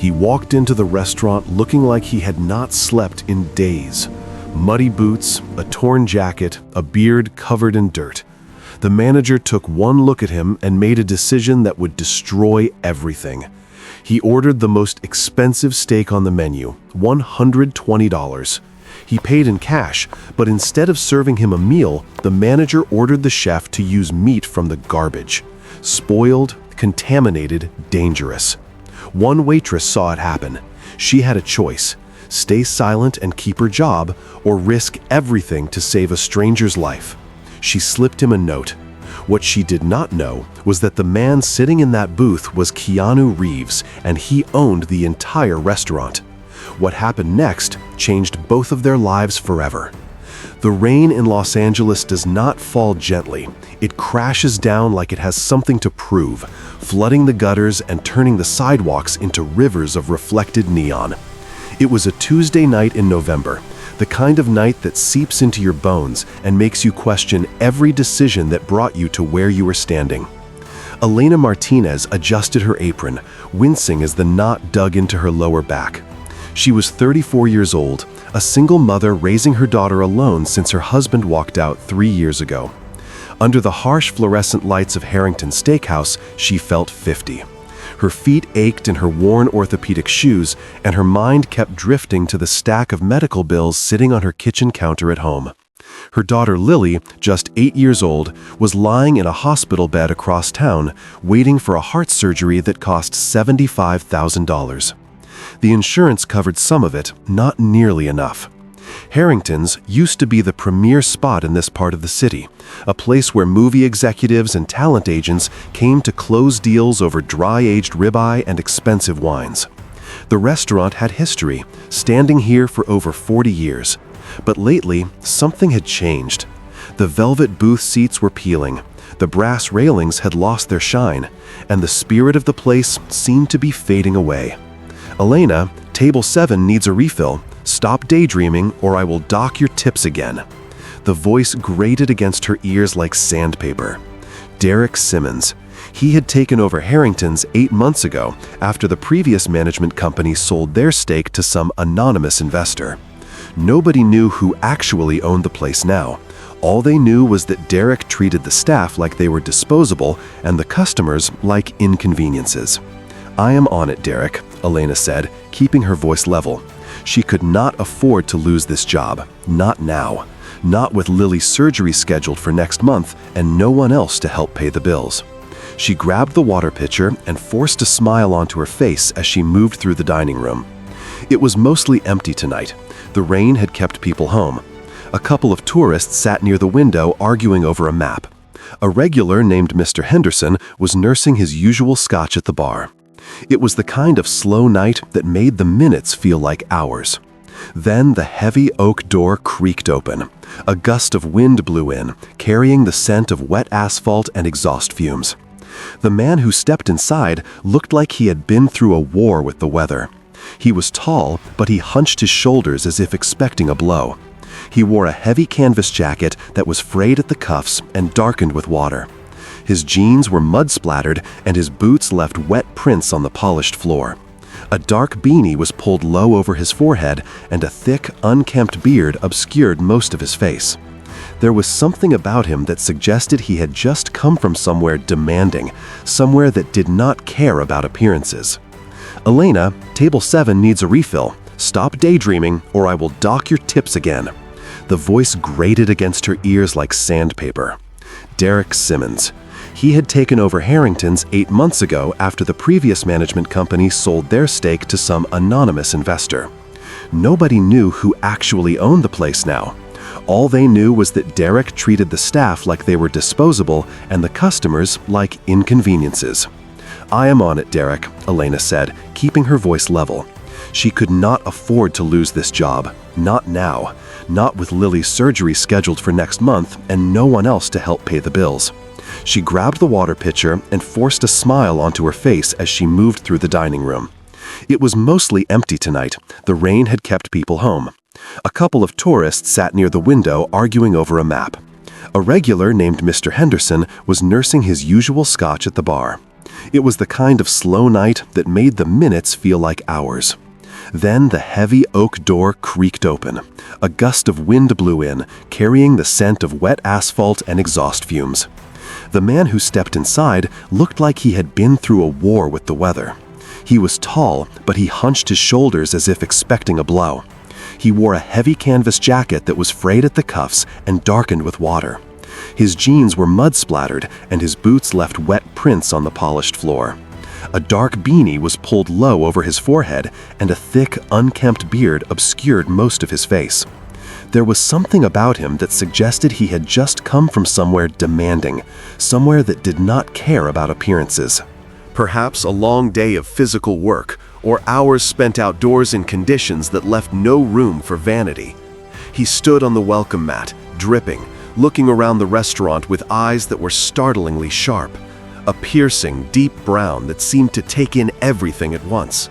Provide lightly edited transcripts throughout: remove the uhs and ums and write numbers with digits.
He walked into the restaurant looking like he had not slept in days. Muddy boots, a torn jacket, a beard covered in dirt. The manager took one look at him and made a decision that would destroy everything. He ordered the most expensive steak on the menu, $120. He paid in cash, but instead of serving him a meal, the manager ordered the chef to use meat from the garbage. Spoiled, contaminated, dangerous. One waitress saw it happen. She had a choice: stay silent and keep her job, or risk everything to save a stranger's life. She slipped him a note. What she did not know was that the man sitting in that booth was Keanu Reeves, and he owned the entire restaurant. What happened next changed both of their lives forever. The rain in Los Angeles does not fall gently. It crashes down like it has something to prove, flooding the gutters and turning the sidewalks into rivers of reflected neon. It was a Tuesday night in November, the kind of night that seeps into your bones and makes you question every decision that brought you to where you were standing. Elena Martinez adjusted her apron, wincing as the knot dug into her lower back. She was 34 years old, a single mother raising her daughter alone since her husband walked out 3 years ago. Under the harsh fluorescent lights of Harrington Steakhouse, she felt 50. Her feet ached in her worn orthopedic shoes, and her mind kept drifting to the stack of medical bills sitting on her kitchen counter at home. Her daughter Lily, just 8 years old, was lying in a hospital bed across town, waiting for a heart surgery that cost $75,000. The insurance covered some of it, not nearly enough. Harrington's used to be the premier spot in this part of the city, a place where movie executives and talent agents came to close deals over dry-aged ribeye and expensive wines. The restaurant had history, standing here for over 40 years. But lately, something had changed. The velvet booth seats were peeling, the brass railings had lost their shine, and the spirit of the place seemed to be fading away. "Elena, table 7 needs a refill. Stop daydreaming or I will dock your tips again." The voice grated against her ears like sandpaper. Derek Simmons. He had taken over Harrington's 8 months ago after the previous management company sold their stake to some anonymous investor. Nobody knew who actually owned the place now. All they knew was that Derek treated the staff like they were disposable and the customers like inconveniences. "I am on it, Derek," Elena said, keeping her voice level. She could not afford to lose this job. Not now. Not with Lily's surgery scheduled for next month and no one else to help pay the bills. She grabbed the water pitcher and forced a smile onto her face as she moved through the dining room. It was mostly empty tonight. The rain had kept people home. A couple of tourists sat near the window arguing over a map. A regular named Mr. Henderson was nursing his usual scotch at the bar. It was the kind of slow night that made the minutes feel like hours. Then the heavy oak door creaked open. A gust of wind blew in, carrying the scent of wet asphalt and exhaust fumes. The man who stepped inside looked like he had been through a war with the weather. He was tall, but he hunched his shoulders as if expecting a blow. He wore a heavy canvas jacket that was frayed at the cuffs and darkened with water. His jeans were mud-splattered, and his boots left wet prints on the polished floor. A dark beanie was pulled low over his forehead, and a thick, unkempt beard obscured most of his face. There was something about him that suggested he had just come from somewhere demanding, somewhere that did not care about appearances. "Elena, table 7 needs a refill. Stop daydreaming, or I will dock your tips again." The voice grated against her ears like sandpaper. Derek Simmons. He had taken over Harrington's 8 months ago after the previous management company sold their stake to some anonymous investor. Nobody knew who actually owned the place now. All they knew was that Derek treated the staff like they were disposable and the customers like inconveniences. "I am on it, Derek," Elena said, keeping her voice level. She could not afford to lose this job. Not now. Not with Lily's surgery scheduled for next month and no one else to help pay the bills. She grabbed the water pitcher and forced a smile onto her face as she moved through the dining room. It was mostly empty tonight. The rain had kept people home. A couple of tourists sat near the window arguing over a map. A regular named Mr. Henderson was nursing his usual scotch at the bar. It was the kind of slow night that made the minutes feel like hours. Then the heavy oak door creaked open. A gust of wind blew in, carrying the scent of wet asphalt and exhaust fumes. The man who stepped inside looked like he had been through a war with the weather. He was tall, but he hunched his shoulders as if expecting a blow. He wore a heavy canvas jacket that was frayed at the cuffs and darkened with water. His jeans were mud-splattered, and his boots left wet prints on the polished floor. A dark beanie was pulled low over his forehead, and a thick, unkempt beard obscured most of his face. There was something about him that suggested he had just come from somewhere demanding, somewhere that did not care about appearances. Perhaps a long day of physical work, or hours spent outdoors in conditions that left no room for vanity. He stood on the welcome mat, dripping, looking around the restaurant with eyes that were startlingly sharp, a piercing, deep brown that seemed to take in everything at once.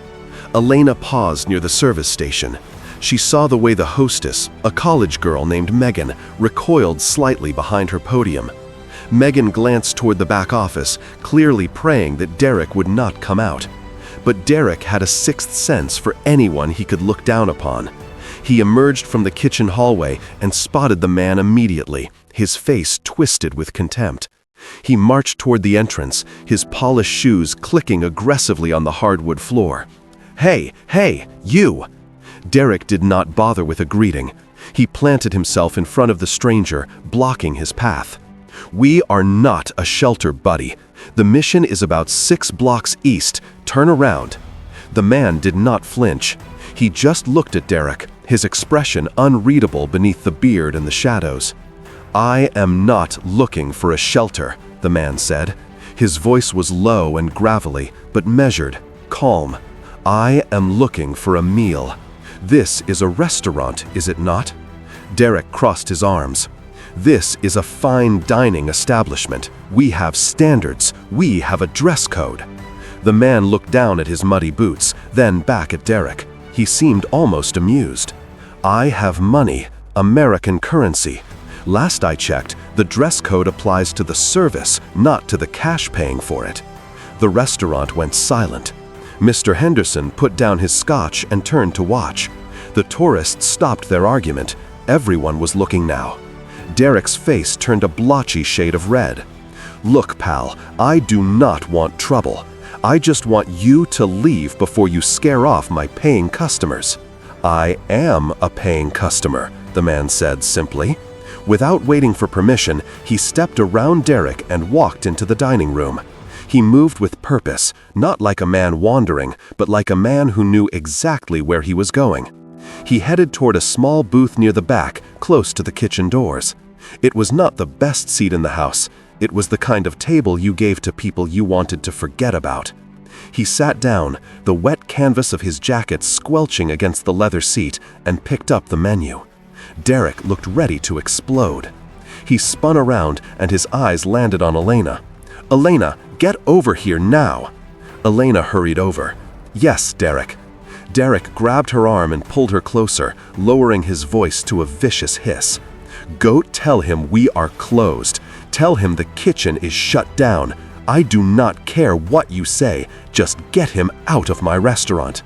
Elena paused near the service station. She saw the way the hostess, a college girl named Megan, recoiled slightly behind her podium. Megan glanced toward the back office, clearly praying that Derek would not come out. But Derek had a sixth sense for anyone he could look down upon. He emerged from the kitchen hallway and spotted the man immediately, his face twisted with contempt. He marched toward the entrance, his polished shoes clicking aggressively on the hardwood floor. Hey, you!" Derek did not bother with a greeting. He planted himself in front of the stranger, blocking his path. "We are not a shelter, buddy. The mission is about 6 blocks east. Turn around." The man did not flinch. He just looked at Derek, his expression unreadable beneath the beard and the shadows. "I am not looking for a shelter," the man said. His voice was low and gravelly, but measured, calm. "I am looking for a meal. This is a restaurant, is it not?" Derek crossed his arms. "This is a fine dining establishment. We have standards. We have a dress code." The man looked down at his muddy boots, then back at Derek. He seemed almost amused. "I have money, American currency. Last I checked, the dress code applies to the service, not to the cash paying for it." The restaurant went silent. Mr. Henderson put down his scotch and turned to watch. The tourists stopped their argument. Everyone was looking now. Derek's face turned a blotchy shade of red. "Look, pal, I do not want trouble. I just want you to leave before you scare off my paying customers." "I am a paying customer," the man said simply. Without waiting for permission, he stepped around Derek and walked into the dining room. He moved with purpose, not like a man wandering, but like a man who knew exactly where he was going. He headed toward a small booth near the back, close to the kitchen doors. It was not the best seat in the house. It was the kind of table you gave to people you wanted to forget about. He sat down, the wet canvas of his jacket squelching against the leather seat, and picked up the menu. Derek looked ready to explode. He spun around, and his eyes landed on Elena. "Elena, get over here now!" Elena hurried over. "Yes, Derek." Derek grabbed her arm and pulled her closer, lowering his voice to a vicious hiss. "Go tell him we are closed. Tell him the kitchen is shut down. I do not care what you say. Just get him out of my restaurant."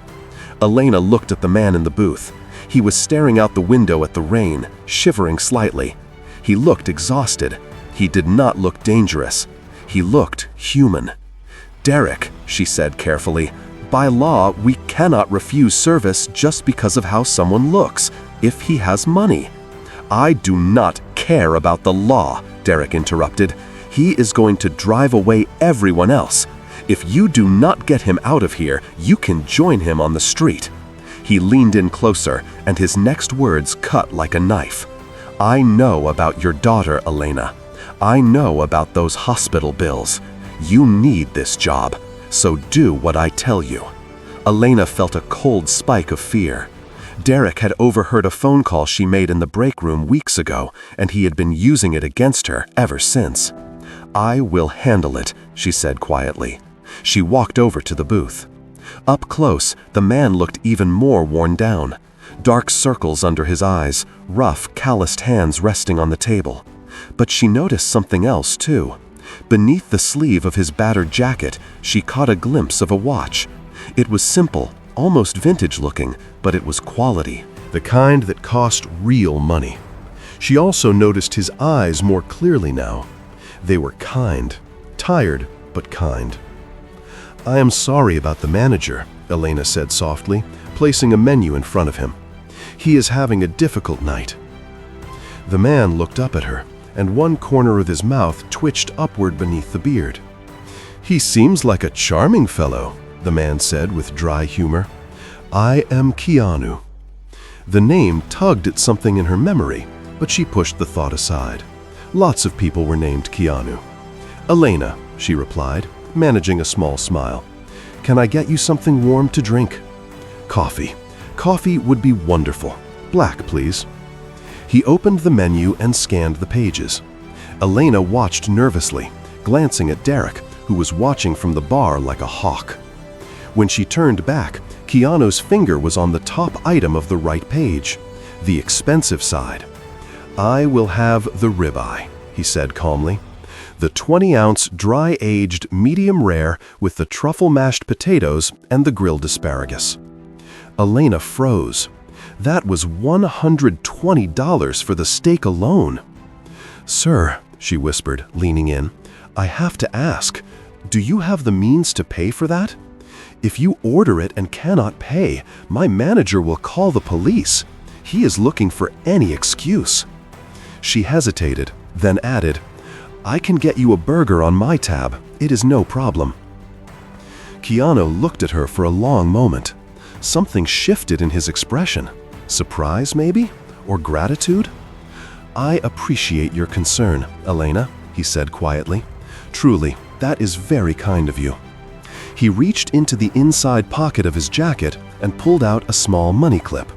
Elena looked at the man in the booth. He was staring out the window at the rain, shivering slightly. He looked exhausted. He did not look dangerous. He looked human. "Derek," she said carefully, "by law, we cannot refuse service just because of how someone looks, if he has money." "I do not care about the law," Derek interrupted. "He is going to drive away everyone else. If you do not get him out of here, you can join him on the street." He leaned in closer, and his next words cut like a knife. "I know about your daughter, Elena. I know about those hospital bills. You need this job, so do what I tell you." Elena felt a cold spike of fear. Derek had overheard a phone call she made in the break room weeks ago, and he had been using it against her ever since. "I will handle it," she said quietly. She walked over to the booth. Up close, the man looked even more worn down. Dark circles under his eyes, rough, calloused hands resting on the table. But she noticed something else, too. Beneath the sleeve of his battered jacket, she caught a glimpse of a watch. It was simple, almost vintage-looking, but it was quality, the kind that cost real money. She also noticed his eyes more clearly now. They were kind, tired but kind. "I am sorry about the manager," Elena said softly, placing a menu in front of him. "He is having a difficult night." The man looked up at her, and one corner of his mouth twitched upward beneath the beard. "He seems like a charming fellow," the man said with dry humor. "I am Keanu." The name tugged at something in her memory, but she pushed the thought aside. Lots of people were named Keanu. "Elena," she replied, managing a small smile. "Can I get you something warm to drink?" "Coffee. Coffee would be wonderful. Black, please." He opened the menu and scanned the pages. Elena watched nervously, glancing at Derek, who was watching from the bar like a hawk. When she turned back, Keanu's finger was on the top item of the right page, the expensive side. "I will have the ribeye," he said calmly. "The 20-ounce dry-aged medium rare with the truffle mashed potatoes and the grilled asparagus." Elena froze. That was $120 for the steak alone. "Sir," she whispered, leaning in, "I have to ask, do you have the means to pay for that? If you order it and cannot pay, my manager will call the police. He is looking for any excuse." She hesitated, then added, "I can get you a burger on my tab. It is no problem." Keanu looked at her for a long moment. Something shifted in his expression. Surprise, maybe? Or gratitude? "I appreciate your concern, Elena," he said quietly. "Truly, that is very kind of you." He reached into the inside pocket of his jacket and pulled out a small money clip.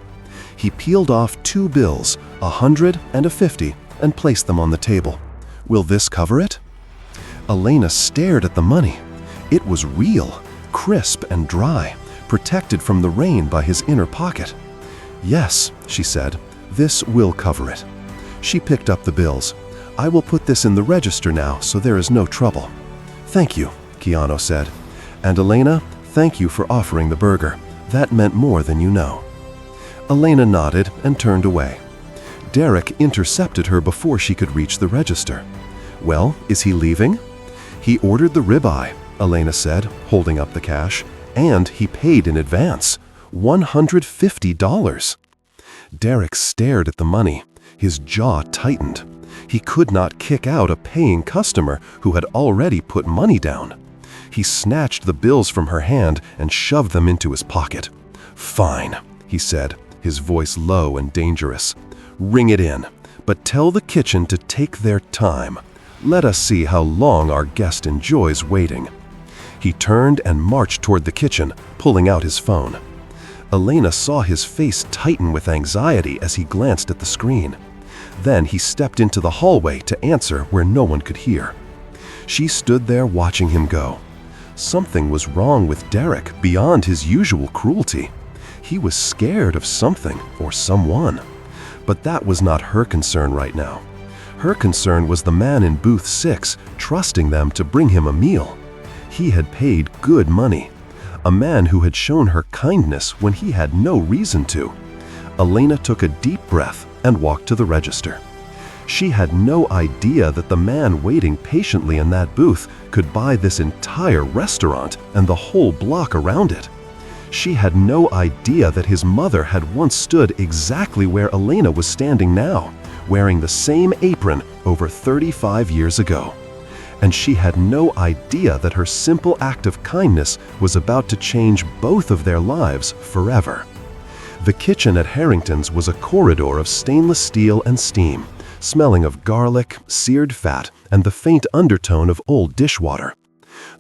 He peeled off 2 bills, $100 and $50, and placed them on the table. "Will this cover it?" Elena stared at the money. It was real, crisp and dry, protected from the rain by his inner pocket. "Yes," she said, "this will cover it." She picked up the bills. "I will put this in the register now, so there is no trouble." "Thank you," Keanu said. "And Elena, thank you for offering the burger. That meant more than you know." Elena nodded and turned away. Derek intercepted her before she could reach the register. "Well, is he leaving?" "He ordered the ribeye," Elena said, holding up the cash, "and he paid in advance. $150. Derek stared at the money. His jaw tightened. He could not kick out a paying customer who had already put money down. He snatched the bills from her hand and shoved them into his pocket. "Fine," he said, his voice low and dangerous. "Ring it in, but tell the kitchen to take their time. Let us see how long our guest enjoys waiting." He turned and marched toward the kitchen, pulling out his phone. Elena saw his face tighten with anxiety as he glanced at the screen. Then he stepped into the hallway to answer where no one could hear. She stood there watching him go. Something was wrong with Derek beyond his usual cruelty. He was scared of something or someone. But that was not her concern right now. Her concern was the man in booth 6 trusting them to bring him a meal. He had paid good money. A man who had shown her kindness when he had no reason to. Elena took a deep breath and walked to the register. She had no idea that the man waiting patiently in that booth could buy this entire restaurant and the whole block around it. She had no idea that his mother had once stood exactly where Elena was standing now, wearing the same apron over 35 years ago. And she had no idea that her simple act of kindness was about to change both of their lives forever. The kitchen at Harrington's was a corridor of stainless steel and steam, smelling of garlic, seared fat, and the faint undertone of old dishwater.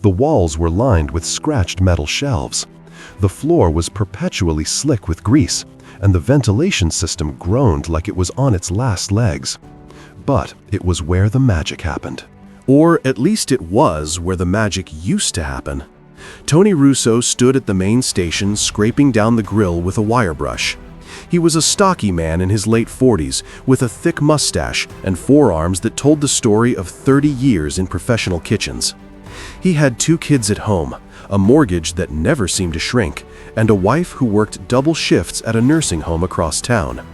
The walls were lined with scratched metal shelves. The floor was perpetually slick with grease, and the ventilation system groaned like it was on its last legs. But it was where the magic happened. Or at least it was where the magic used to happen. Tony Russo stood at the main station scraping down the grill with a wire brush. He was a stocky man in his late 40s with a thick mustache and forearms that told the story of 30 years in professional kitchens. He had 2 kids at home, a mortgage that never seemed to shrink, and a wife who worked double shifts at a nursing home across town.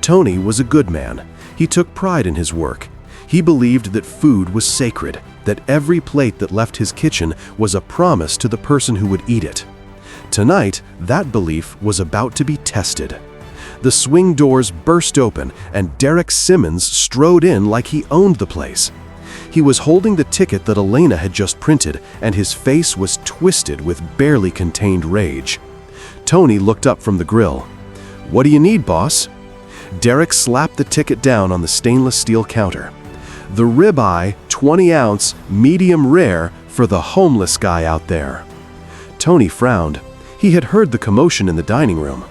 Tony was a good man. He took pride in his work. He believed that food was sacred, that every plate that left his kitchen was a promise to the person who would eat it. Tonight, that belief was about to be tested. The swing doors burst open and Derek Simmons strode in like he owned the place. He was holding the ticket that Elena had just printed, and his face was twisted with barely contained rage. Tony looked up from the grill. "What do you need, boss?" Derek slapped the ticket down on the stainless steel counter. "The ribeye, 20-ounce, medium rare for the homeless guy out there." Tony frowned. He had heard the commotion in the dining room.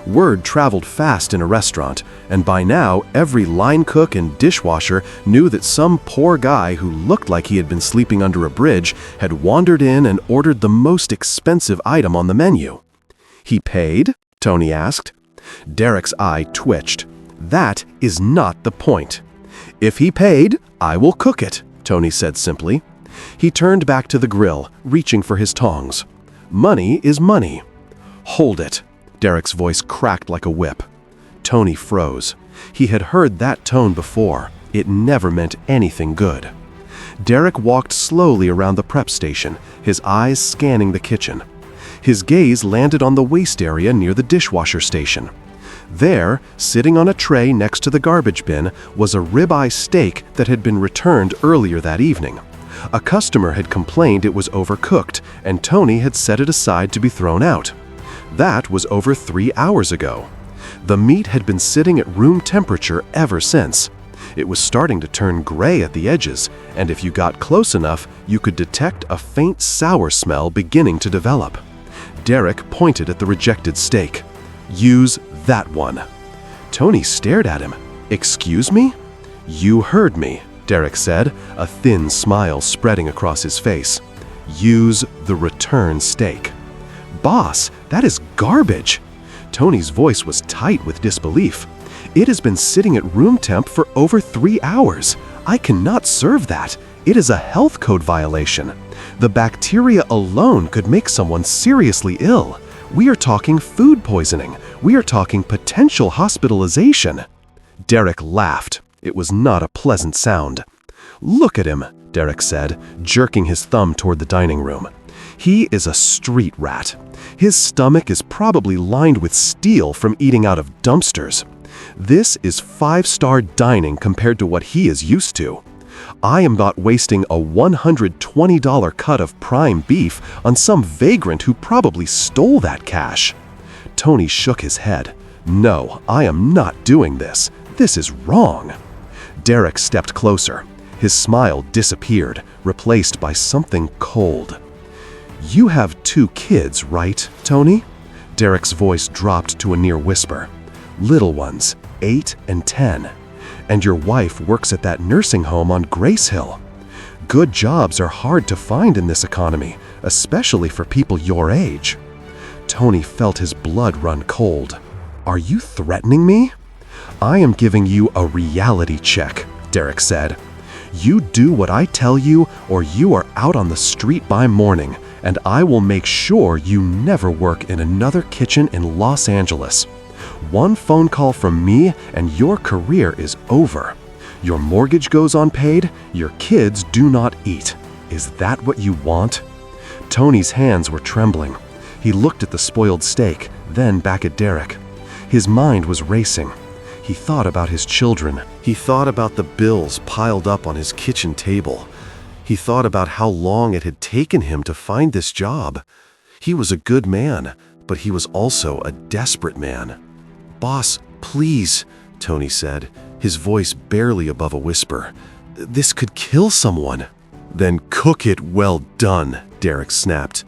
Word traveled fast in a restaurant, and by now every line cook and dishwasher knew that some poor guy who looked like he had been sleeping under a bridge had wandered in and ordered the most expensive item on the menu. "He paid?" Tony asked. Derek's eye twitched. "That is not the point." "If he paid, I will cook it," Tony said simply. He turned back to the grill, reaching for his tongs. "Money is money." "Hold it." Derek's voice cracked like a whip. Tony froze. He had heard that tone before. It never meant anything good. Derek walked slowly around the prep station, his eyes scanning the kitchen. His gaze landed on the waste area near the dishwasher station. There, sitting on a tray next to the garbage bin, was a ribeye steak that had been returned earlier that evening. A customer had complained it was overcooked, and Tony had set it aside to be thrown out. That was over 3 hours ago. The meat had been sitting at room temperature ever since. It was starting to turn gray at the edges, and if you got close enough, you could detect a faint sour smell beginning to develop. Derek pointed at the rejected steak. "Use that one." Tony stared at him. "Excuse me?" "You heard me," Derek said, a thin smile spreading across his face. "Use the return steak." "Boss, that is garbage." Tony's voice was tight with disbelief. "It has been sitting at room temp for over 3 hours. I cannot serve that. It is a health code violation. The bacteria alone could make someone seriously ill. We are talking food poisoning. We are talking potential hospitalization." Derek laughed. It was not a pleasant sound. "Look at him," Derek said, jerking his thumb toward the dining room. "He is a street rat. His stomach is probably lined with steel from eating out of dumpsters. This is 5-star dining compared to what he is used to. I am not wasting a $120 cut of prime beef on some vagrant who probably stole that cash." Tony shook his head. "No, I am not doing this. This is wrong." Derek stepped closer. His smile disappeared, replaced by something cold. "You have 2 kids, right, Tony?" Derek's voice dropped to a near whisper. "Little ones, 8 and 10. And your wife works at that nursing home on Grace Hill. Good jobs are hard to find in this economy, especially for people your age." Tony felt his blood run cold. "Are you threatening me?" "I am giving you a reality check," Derek said. "You do what I tell you, or you are out on the street by morning, and I will make sure you never work in another kitchen in Los Angeles. One phone call from me and your career is over. Your mortgage goes unpaid, your kids do not eat. Is that what you want?" Tony's hands were trembling. He looked at the spoiled steak, then back at Derek. His mind was racing. He thought about his children. He thought about the bills piled up on his kitchen table. He thought about how long it had taken him to find this job. He was a good man, but he was also a desperate man. "Boss, please," Tony said, his voice barely above a whisper. "This could kill someone." "Then cook it well done," Derek snapped.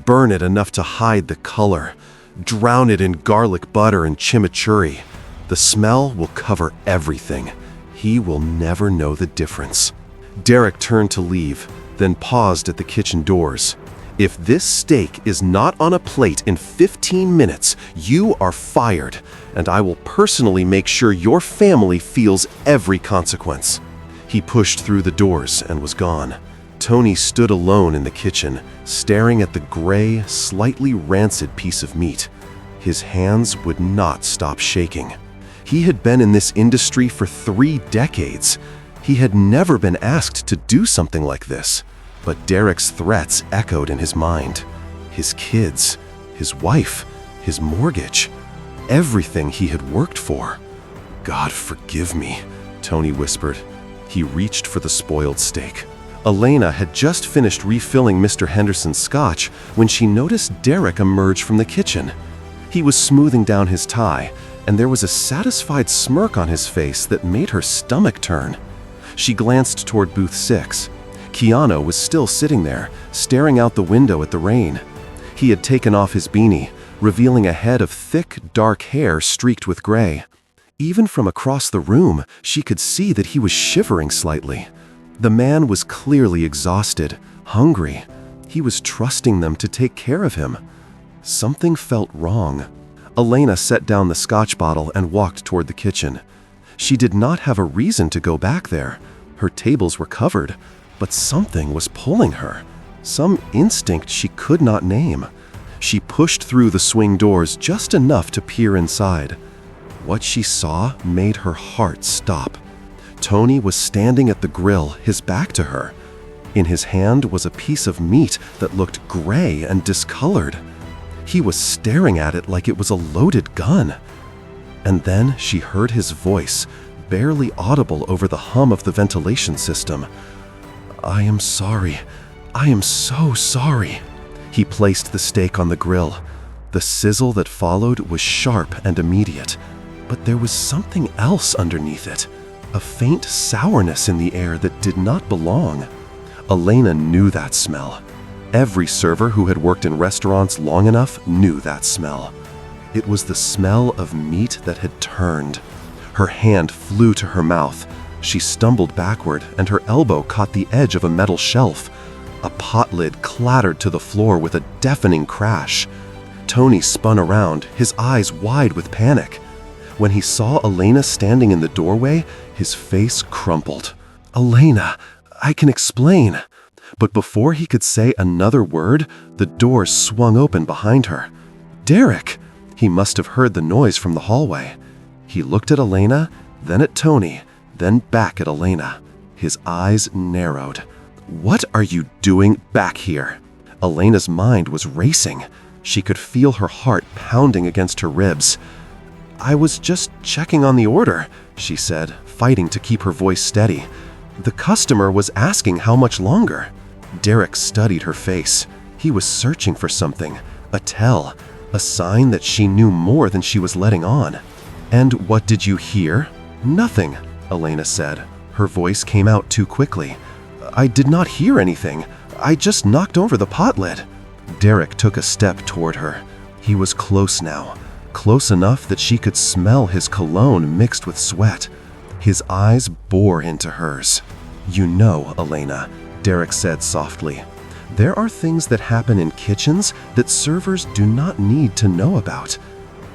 "Burn it enough to hide the color. Drown it in garlic butter and chimichurri. The smell will cover everything. He will never know the difference." Derek turned to leave, then paused at the kitchen doors. If this steak is not on a plate in 15 minutes, you are fired, and I will personally make sure your family feels every consequence." He pushed through the doors and was gone. Tony stood alone in the kitchen, staring at the gray, slightly rancid piece of meat. His hands would not stop shaking. He had been in this industry for 3 decades. He had never been asked to do something like this. But Derek's threats echoed in his mind. His kids, his wife, his mortgage, everything he had worked for. "God forgive me," Tony whispered. He reached for the spoiled steak. Elena had just finished refilling Mr. Henderson's scotch when she noticed Derek emerge from the kitchen. He was smoothing down his tie, and there was a satisfied smirk on his face that made her stomach turn. She glanced toward booth 6. Keanu was still sitting there, staring out the window at the rain. He had taken off his beanie, revealing a head of thick, dark hair streaked with gray. Even from across the room, she could see that he was shivering slightly. The man was clearly exhausted, hungry. He was trusting them to take care of him. Something felt wrong. Elena set down the scotch bottle and walked toward the kitchen. She did not have a reason to go back there. Her tables were covered, but something was pulling her. Some instinct she could not name. She pushed through the swing doors just enough to peer inside. What she saw made her heart stop. Tony was standing at the grill, his back to her. In his hand was a piece of meat that looked gray and discolored. He was staring at it like it was a loaded gun. And then she heard his voice, barely audible over the hum of the ventilation system. "I am sorry. I am so sorry." He placed the steak on the grill. The sizzle that followed was sharp and immediate, but there was something else underneath it, a faint sourness in the air that did not belong. Elena knew that smell. Every server who had worked in restaurants long enough knew that smell. It was the smell of meat that had turned. Her hand flew to her mouth. She stumbled backward, and her elbow caught the edge of a metal shelf. A pot lid clattered to the floor with a deafening crash. Tony spun around, his eyes wide with panic. When he saw Elena standing in the doorway, his face crumpled. "Elena, I can explain." But before he could say another word, the door swung open behind her. Derek! He must have heard the noise from the hallway. He looked at Elena, then at Tony, then back at Elena. His eyes narrowed. "What are you doing back here?" Elena's mind was racing. She could feel her heart pounding against her ribs. "I was just checking on the order," she said, fighting to keep her voice steady. "The customer was asking how much longer." Derek studied her face. He was searching for something, a tell, a sign that she knew more than she was letting on. "And what did you hear?" "Nothing," Elena said. Her voice came out too quickly. "I did not hear anything. I just knocked over the pot lid." Derek took a step toward her. He was close now, close enough that she could smell his cologne mixed with sweat. His eyes bore into hers. "You know, Elena," Derek said softly, "there are things that happen in kitchens that servers do not need to know about.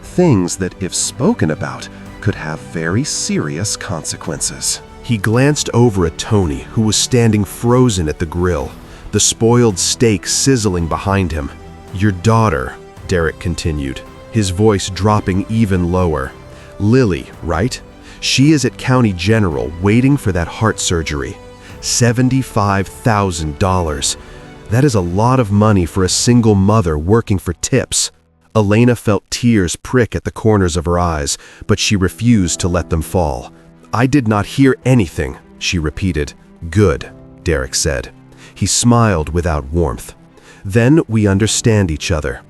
Things that, if spoken about, could have very serious consequences." He glanced over at Tony, who was standing frozen at the grill, the spoiled steak sizzling behind him. "Your daughter," Derek continued, his voice dropping even lower. "Lily, right? She is at County General waiting for that heart surgery. $75,000. That is a lot of money for a single mother working for tips." Elena felt tears prick at the corners of her eyes, but she refused to let them fall. "I did not hear anything," she repeated. "Good," Derek said. He smiled without warmth. "Then we understand each other.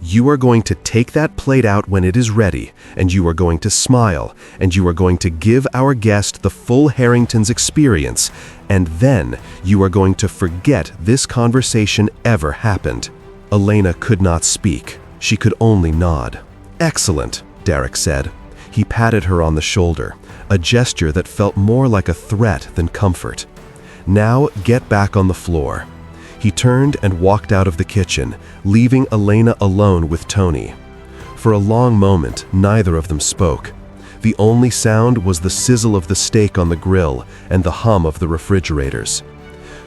You are going to take that plate out when it is ready, and you are going to smile, and you are going to give our guest the full Harrington's experience, and then you are going to forget this conversation ever happened." Elena could not speak. She could only nod. "Excellent," Derek said. He patted her on the shoulder, a gesture that felt more like a threat than comfort. "Now get back on the floor." He turned and walked out of the kitchen, leaving Elena alone with Tony. For a long moment, neither of them spoke. The only sound was the sizzle of the steak on the grill and the hum of the refrigerators.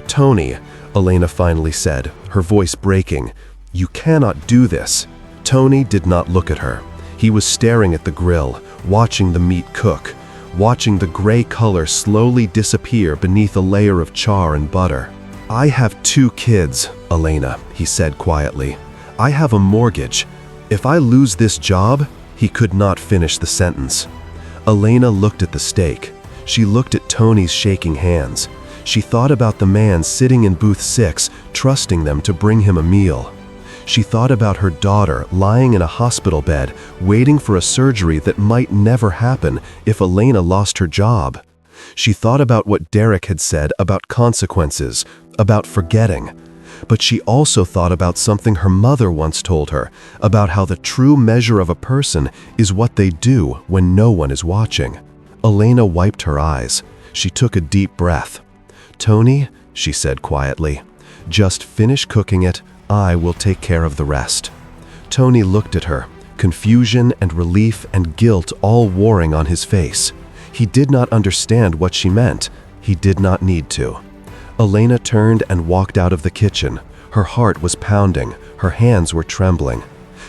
"Tony," Elena finally said, her voice breaking, "you cannot do this." Tony did not look at her. He was staring at the grill, watching the meat cook, watching the gray color slowly disappear beneath a layer of char and butter. "I have 2 kids, Elena," he said quietly. "I have a mortgage. If I lose this job," he could not finish the sentence. Elena looked at the steak. She looked at Tony's shaking hands. She thought about the man sitting in booth 6, trusting them to bring him a meal. She thought about her daughter lying in a hospital bed, waiting for a surgery that might never happen if Elena lost her job. She thought about what Derek had said about consequences, about forgetting. But she also thought about something her mother once told her, about how the true measure of a person is what they do when no one is watching. Elena wiped her eyes. She took a deep breath. "Tony," she said quietly, "just finish cooking it. I will take care of the rest." Tony looked at her, confusion and relief and guilt all warring on his face. He did not understand what she meant. He did not need to. Elena turned and walked out of the kitchen. Her heart was pounding. Her hands were trembling.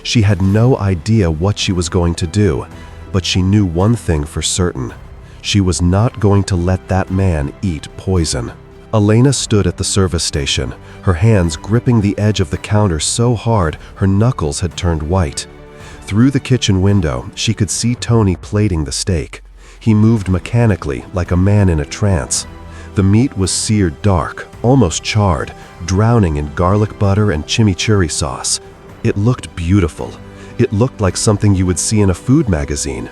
She had no idea what she was going to do, but she knew one thing for certain. She was not going to let that man eat poison. Elena stood at the service station, her hands gripping the edge of the counter so hard her knuckles had turned white. Through the kitchen window, she could see Tony plating the steak. He moved mechanically, like a man in a trance. The meat was seared dark, almost charred, drowning in garlic butter and chimichurri sauce. It looked beautiful. It looked like something you would see in a food magazine.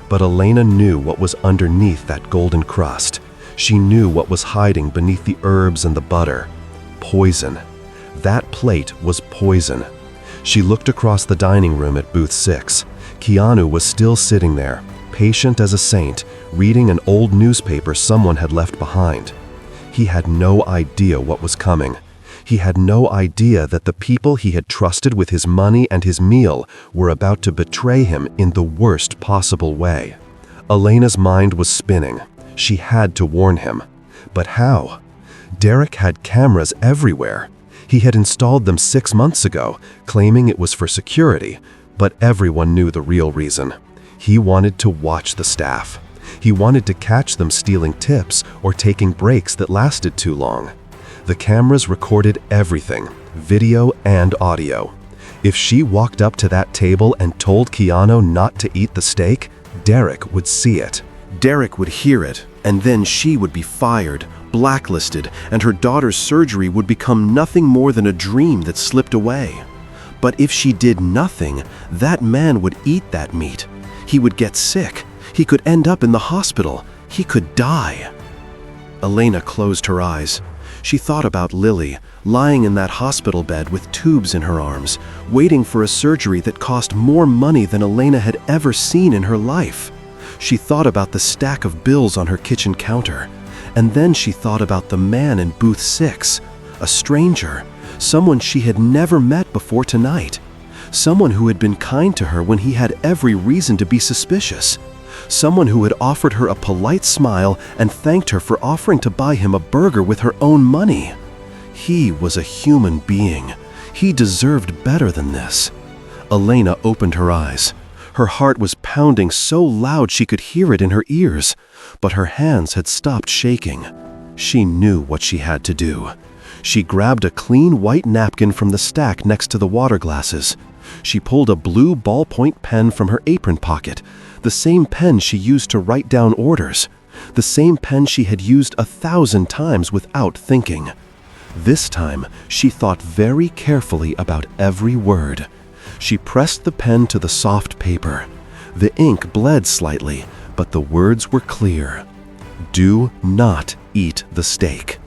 But Elena knew what was underneath that golden crust. She knew what was hiding beneath the herbs and the butter. Poison. That plate was poison. She looked across the dining room at booth 6. Keanu was still sitting there, patient as a saint, reading an old newspaper someone had left behind. He had no idea what was coming. He had no idea that the people he had trusted with his money and his meal were about to betray him in the worst possible way. Elena's mind was spinning. She had to warn him. But how? Derek had cameras everywhere. He had installed them 6 months ago, claiming it was for security, but everyone knew the real reason. He wanted to watch the staff. He wanted to catch them stealing tips or taking breaks that lasted too long. The cameras recorded everything, video and audio. If she walked up to that table and told Keanu not to eat the steak, Derek would see it. Derek would hear it, and then she would be fired, blacklisted, and her daughter's surgery would become nothing more than a dream that slipped away. But if she did nothing, that man would eat that meat. He would get sick. He could end up in the hospital. He could die. Elena closed her eyes. She thought about Lily, lying in that hospital bed with tubes in her arms, waiting for a surgery that cost more money than Elena had ever seen in her life. She thought about the stack of bills on her kitchen counter. And then she thought about the man in booth 6, a stranger, someone she had never met before tonight. Someone who had been kind to her when he had every reason to be suspicious. Someone who had offered her a polite smile and thanked her for offering to buy him a burger with her own money. He was a human being. He deserved better than this. Elena opened her eyes. Her heart was pounding so loud she could hear it in her ears, but her hands had stopped shaking. She knew what she had to do. She grabbed a clean white napkin from the stack next to the water glasses. She pulled a blue ballpoint pen from her apron pocket, the same pen she used to write down orders, the same pen she had used 1,000 times without thinking. This time, she thought very carefully about every word. She pressed the pen to the soft paper. The ink bled slightly, but the words were clear. "Do not eat the steak."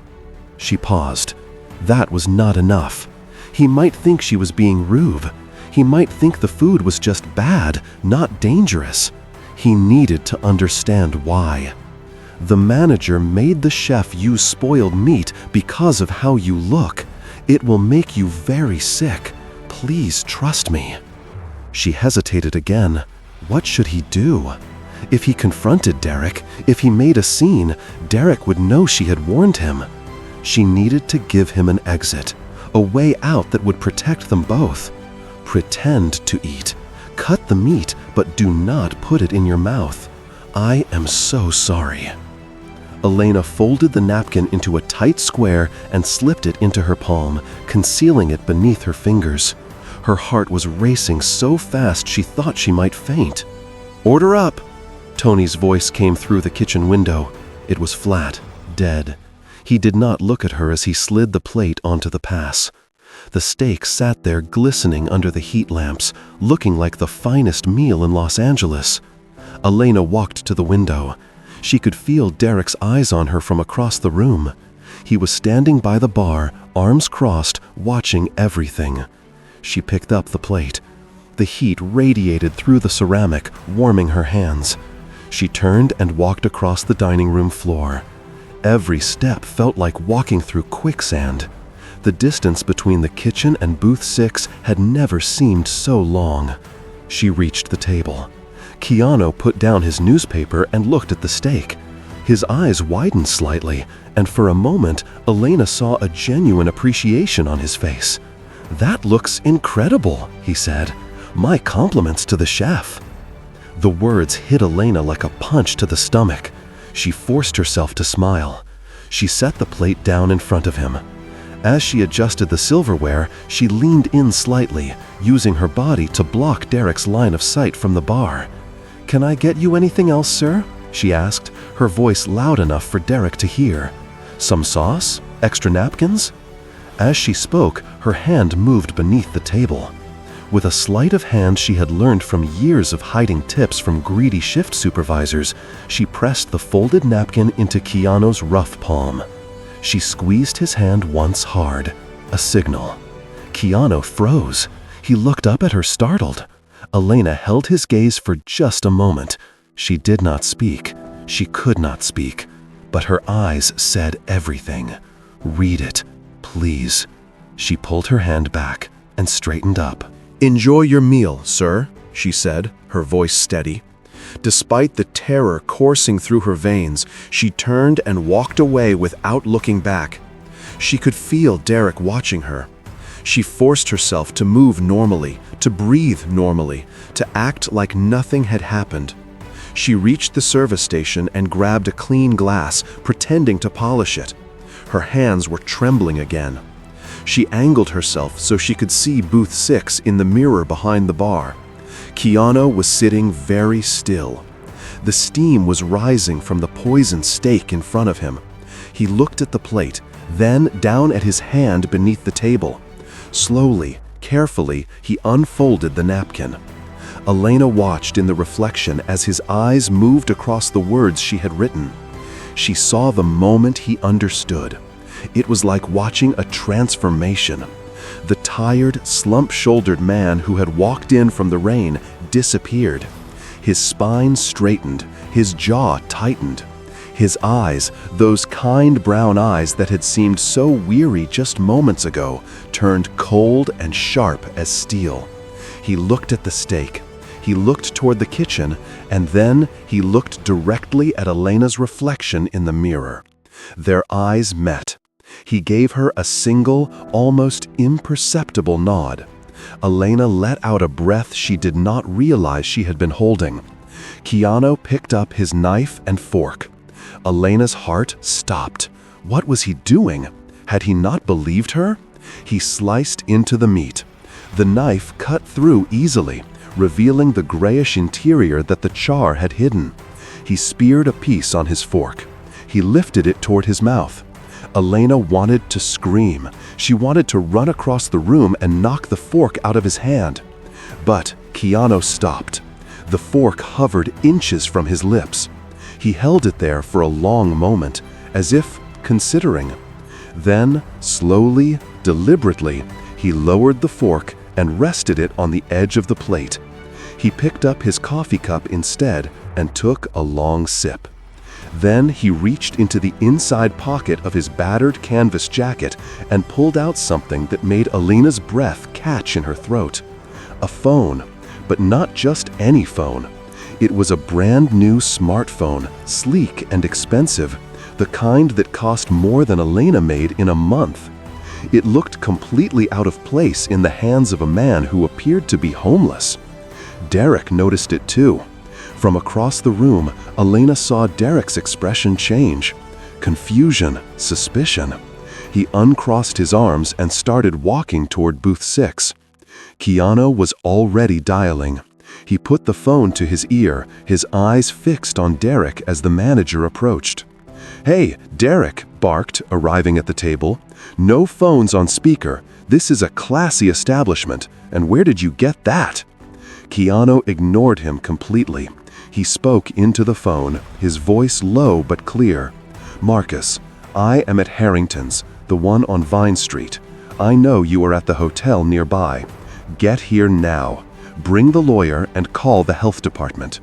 She paused. That was not enough. He might think she was being rude. He might think the food was just bad, not dangerous. He needed to understand why. The manager made the chef use spoiled meat because of how you look. It will make you very sick. Please trust me." She hesitated again. What should he do? If he confronted Derek, if he made a scene, Derek would know she had warned him. She needed to give him an exit, a way out that would protect them both. Pretend to eat. Cut the meat, but do not put it in your mouth. I am so sorry. Elena folded the napkin into a tight square and slipped it into her palm, concealing it beneath her fingers. Her heart was racing so fast she thought she might faint. "Order up!" Tony's voice came through the kitchen window. It was flat, dead. He did not look at her as he slid the plate onto the pass. The steak sat there glistening under the heat lamps, looking like the finest meal in Los Angeles. Elena walked to the window. She could feel Derek's eyes on her from across the room. He was standing by the bar, arms crossed, watching everything. She picked up the plate. The heat radiated through the ceramic, warming her hands. She turned and walked across the dining room floor. Every step felt like walking through quicksand. The distance between the kitchen and booth 6 had never seemed so long. She reached the table. Keanu put down his newspaper and looked at the steak. His eyes widened slightly, and for a moment, Elena saw a genuine appreciation on his face. "That looks incredible," he said. "My compliments to the chef." The words hit Elena like a punch to the stomach. She forced herself to smile. She set the plate down in front of him. As she adjusted the silverware, she leaned in slightly, using her body to block Derek's line of sight from the bar. "Can I get you anything else, sir?" she asked, her voice loud enough for Derek to hear. "Some sauce? Extra napkins?" As she spoke, her hand moved beneath the table. With a sleight of hand she had learned from years of hiding tips from greedy shift supervisors, she pressed the folded napkin into Keanu's rough palm. She squeezed his hand once hard, a signal. Keanu froze. He looked up at her startled. Elena held his gaze for just a moment. She did not speak. She could not speak. But her eyes said everything. "Read it, please." She pulled her hand back and straightened up. "Enjoy your meal, sir," she said, her voice steady. Despite the terror coursing through her veins, she turned and walked away without looking back. She could feel Derek watching her. She forced herself to move normally, to breathe normally, to act like nothing had happened. She reached the service station and grabbed a clean glass, pretending to polish it. Her hands were trembling again. She angled herself so she could see booth 6 in the mirror behind the bar. Keanu was sitting very still. The steam was rising from the poisoned steak in front of him. He looked at the plate, then down at his hand beneath the table. Slowly, carefully, he unfolded the napkin. Elena watched in the reflection as his eyes moved across the words she had written. She saw the moment he understood. It was like watching a transformation. The tired, slump-shouldered man who had walked in from the rain disappeared. His spine straightened, his jaw tightened. His eyes, those kind brown eyes that had seemed so weary just moments ago, turned cold and sharp as steel. He looked at the steak. He looked toward the kitchen, and then he looked directly at Elena's reflection in the mirror. Their eyes met. He gave her a single, almost imperceptible nod. Elena let out a breath she did not realize she had been holding. Keanu picked up his knife and fork. Elena's heart stopped. What was he doing? Had he not believed her? He sliced into the meat. The knife cut through easily, revealing the grayish interior that the char had hidden. He speared a piece on his fork. He lifted it toward his mouth. Elena wanted to scream. She wanted to run across the room and knock the fork out of his hand. But Keanu stopped. The fork hovered inches from his lips. He held it there for a long moment, as if considering. Then, slowly, deliberately, he lowered the fork and rested it on the edge of the plate. He picked up his coffee cup instead and took a long sip. Then he reached into the inside pocket of his battered canvas jacket and pulled out something that made Elena's breath catch in her throat. A phone, but not just any phone. It was a brand new smartphone, sleek and expensive, the kind that cost more than Elena made in a month. It looked completely out of place in the hands of a man who appeared to be homeless. Derek noticed it too. From across the room, Elena saw Derek's expression change. Confusion, suspicion. He uncrossed his arms and started walking toward booth 6. Keanu was already dialing. He put the phone to his ear, his eyes fixed on Derek as the manager approached. "Hey, Derek," barked, arriving at the table. "No phones on speaker. This is a classy establishment. And where did you get that?" Keanu ignored him completely. He spoke into the phone, his voice low but clear. "Marcus, I am at Harrington's, the one on Vine Street. I know you are at the hotel nearby. Get here now. Bring the lawyer and call the health department."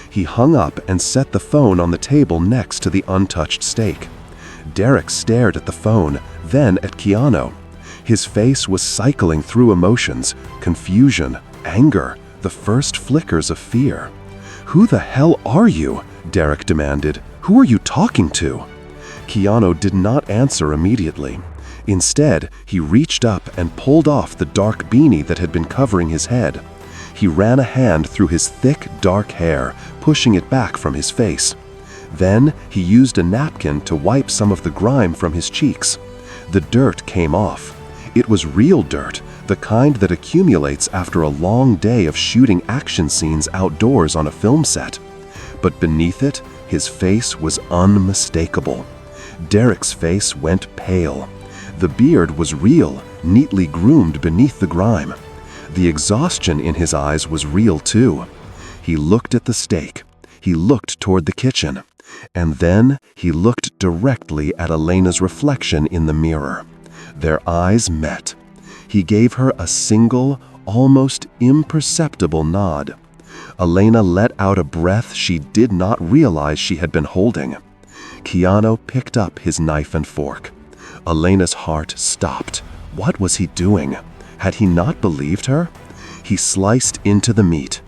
He hung up and set the phone on the table next to the untouched steak. Derek stared at the phone, then at Keanu. His face was cycling through emotions, confusion, anger, the first flickers of fear. "Who the hell are you?" Derek demanded. "Who are you talking to?" Keanu did not answer immediately. Instead, he reached up and pulled off the dark beanie that had been covering his head. He ran a hand through his thick, dark hair, pushing it back from his face. Then he used a napkin to wipe some of the grime from his cheeks. The dirt came off. It was real dirt, the kind that accumulates after a long day of shooting action scenes outdoors on a film set. But beneath it, his face was unmistakable. Derek's face went pale. The beard was real, neatly groomed beneath the grime. The exhaustion in his eyes was real too. He looked at the steak. He looked toward the kitchen. And then he looked directly at Elena's reflection in the mirror. Their eyes met. He gave her a single, almost imperceptible nod. Elena let out a breath she did not realize she had been holding. Keanu picked up his knife and fork. Elena's heart stopped. What was he doing? Had he not believed her? He sliced into the meat.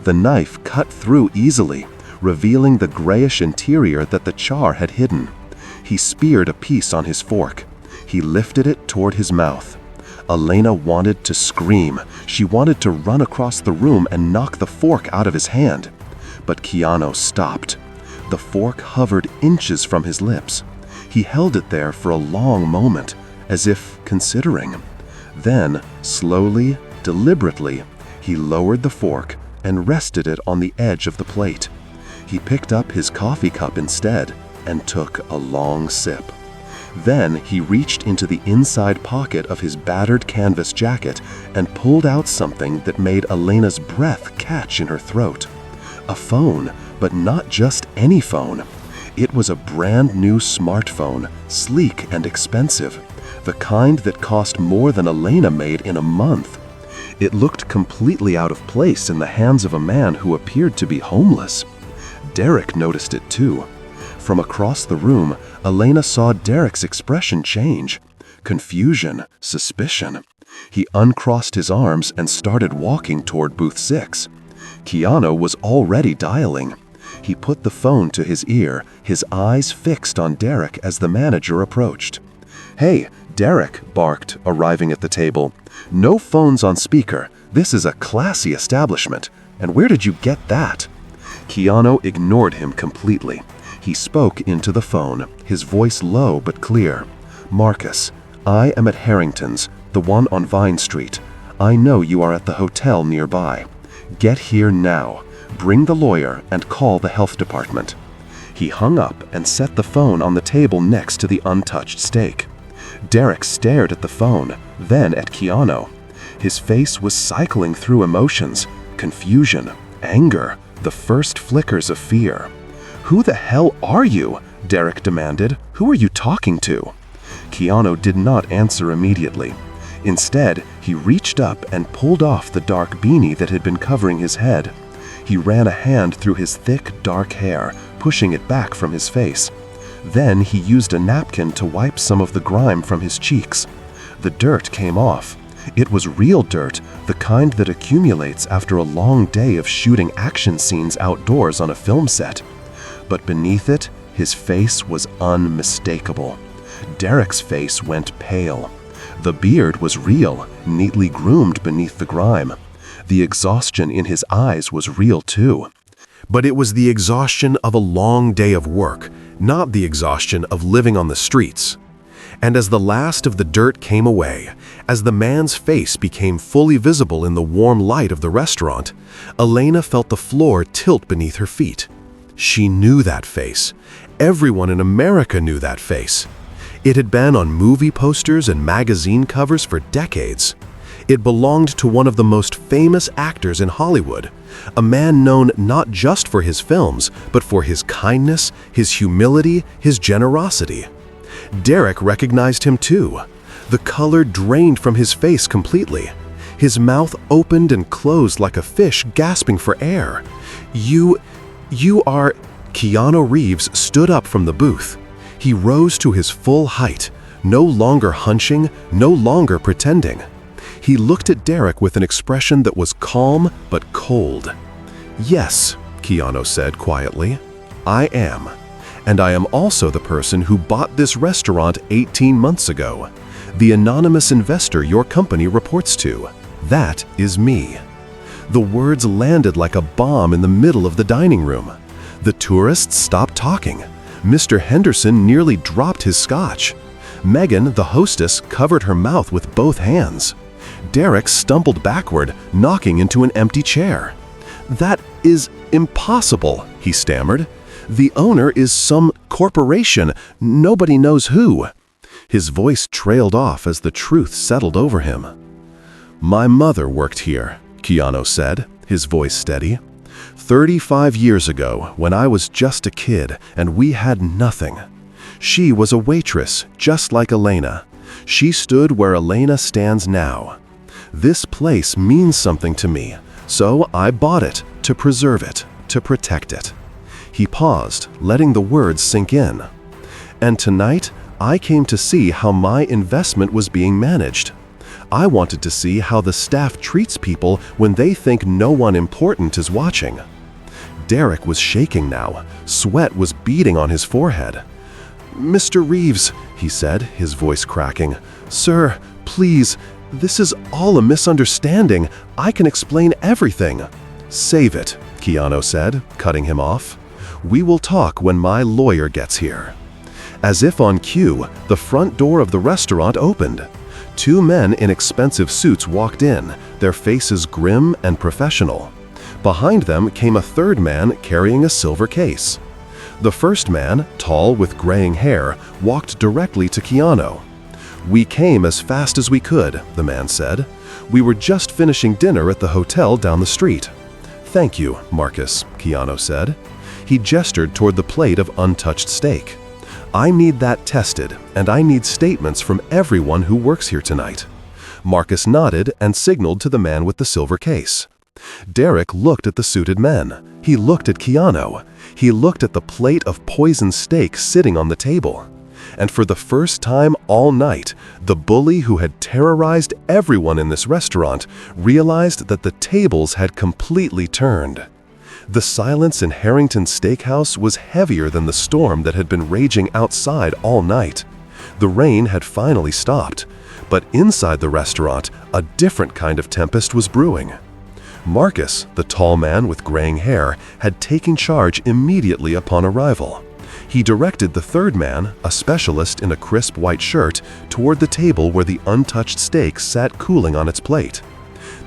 The knife cut through easily, revealing the grayish interior that the char had hidden. He speared a piece on his fork. He lifted it toward his mouth. Elena wanted to scream. She wanted to run across the room and knock the fork out of his hand. But Keanu stopped. The fork hovered inches from his lips. He held it there for a long moment, as if considering. Then, slowly, deliberately, he lowered the fork and rested it on the edge of the plate. He picked up his coffee cup instead and took a long sip. Then he reached into the inside pocket of his battered canvas jacket and pulled out something that made Elena's breath catch in her throat. A phone, but not just any phone. It was a brand new smartphone, sleek and expensive, the kind that cost more than Elena made in a month. It looked completely out of place in the hands of a man who appeared to be homeless. Derek noticed it too. From across the room, Elena saw Derek's expression change. Confusion, suspicion. He uncrossed his arms and started walking toward booth 6. Keanu was already dialing. He put the phone to his ear, his eyes fixed on Derek as the manager approached. "Hey, Derek," barked, arriving at the table. "No phones on speaker. This is a classy establishment. And where did you get that?" Keanu ignored him completely. He spoke into the phone, his voice low but clear. "Marcus, I am at Harrington's, the one on Vine Street. I know you are at the hotel nearby. Get here now. Bring the lawyer and call the health department." He hung up and set the phone on the table next to the untouched steak. Derek stared at the phone, then at Keanu. His face was cycling through emotions, confusion, anger, the first flickers of fear. "Who the hell are you?" Derek demanded. "Who are you talking to?" Keanu did not answer immediately. Instead, he reached up and pulled off the dark beanie that had been covering his head. He ran a hand through his thick, dark hair, pushing it back from his face. Then he used a napkin to wipe some of the grime from his cheeks. The dirt came off. It was real dirt, the kind that accumulates after a long day of shooting action scenes outdoors on a film set. But beneath it, his face was unmistakable. Derek's face went pale. The beard was real, neatly groomed beneath the grime. The exhaustion in his eyes was real too. But it was the exhaustion of a long day of work, not the exhaustion of living on the streets. And as the last of the dirt came away, as the man's face became fully visible in the warm light of the restaurant, Elena felt the floor tilt beneath her feet. She knew that face. Everyone in America knew that face. It had been on movie posters and magazine covers for decades. It belonged to one of the most famous actors in Hollywood, a man known not just for his films, but for his kindness, his humility, his generosity. Derek recognized him too. The color drained from his face completely. His mouth opened and closed like a fish gasping for air. You are... Keanu Reeves stood up from the booth. He rose to his full height, no longer hunching, no longer pretending. He looked at Derek with an expression that was calm but cold. "Yes," Keanu said quietly, "I am. And I am also the person who bought this restaurant 18 months ago. The anonymous investor your company reports to. That is me." The words landed like a bomb in the middle of the dining room. The tourists stopped talking. Mr. Henderson nearly dropped his scotch. Megan, the hostess, covered her mouth with both hands. Derek stumbled backward, knocking into an empty chair. "That is impossible," he stammered. "The owner is some corporation, nobody knows who." His voice trailed off as the truth settled over him. "My mother worked here," Keanu said, his voice steady. 35 years ago, when I was just a kid and we had nothing. She was a waitress, just like Elena. She stood where Elena stands now. This place means something to me, so I bought it to preserve it, to protect it." He paused, letting the words sink in. "And tonight, I came to see how my investment was being managed. I wanted to see how the staff treats people when they think no one important is watching." Derek was shaking now. Sweat was beading on his forehead. "Mr. Reeves," he said, his voice cracking. "Sir, please, this is all a misunderstanding. I can explain everything." "Save it," Keanu said, cutting him off. "We will talk when my lawyer gets here." As if on cue, the front door of the restaurant opened. Two men in expensive suits walked in, their faces grim and professional. Behind them came a third man carrying a silver case. The first man, tall with graying hair, walked directly to Keanu. "We came as fast as we could," the man said. "We were just finishing dinner at the hotel down the street." "Thank you, Marcus," Keanu said. He gestured toward the plate of untouched steak. "I need that tested, and I need statements from everyone who works here tonight." Marcus nodded and signaled to the man with the silver case. Derek looked at the suited men. He looked at Keanu. He looked at the plate of poisoned steak sitting on the table. And for the first time all night, the bully who had terrorized everyone in this restaurant realized that the tables had completely turned. The silence in Harrington Steakhouse was heavier than the storm that had been raging outside all night. The rain had finally stopped, but inside the restaurant, a different kind of tempest was brewing. Marcus, the tall man with graying hair, had taken charge immediately upon arrival. He directed the third man, a specialist in a crisp white shirt, toward the table where the untouched steak sat cooling on its plate.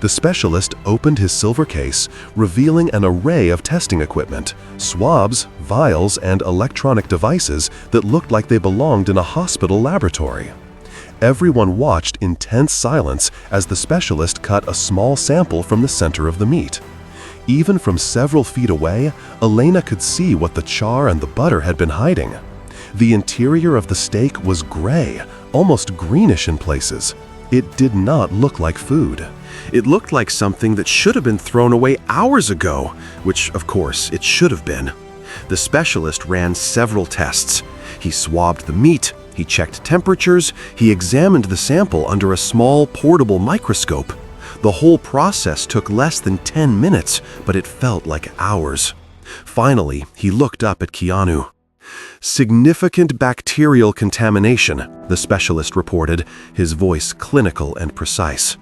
The specialist opened his silver case, revealing an array of testing equipment, swabs, vials, and electronic devices that looked like they belonged in a hospital laboratory. Everyone watched in tense silence as the specialist cut a small sample from the center of the meat. Even from several feet away, Elena could see what the char and the butter had been hiding. The interior of the steak was gray, almost greenish in places. It did not look like food. It looked like something that should have been thrown away hours ago, which, of course, it should have been. The specialist ran several tests. He swabbed the meat, he checked temperatures, he examined the sample under a small portable microscope. The whole process took less than 10 minutes, but it felt like hours. Finally, he looked up at Keanu. "Significant bacterial contamination," the specialist reported, his voice clinical and precise.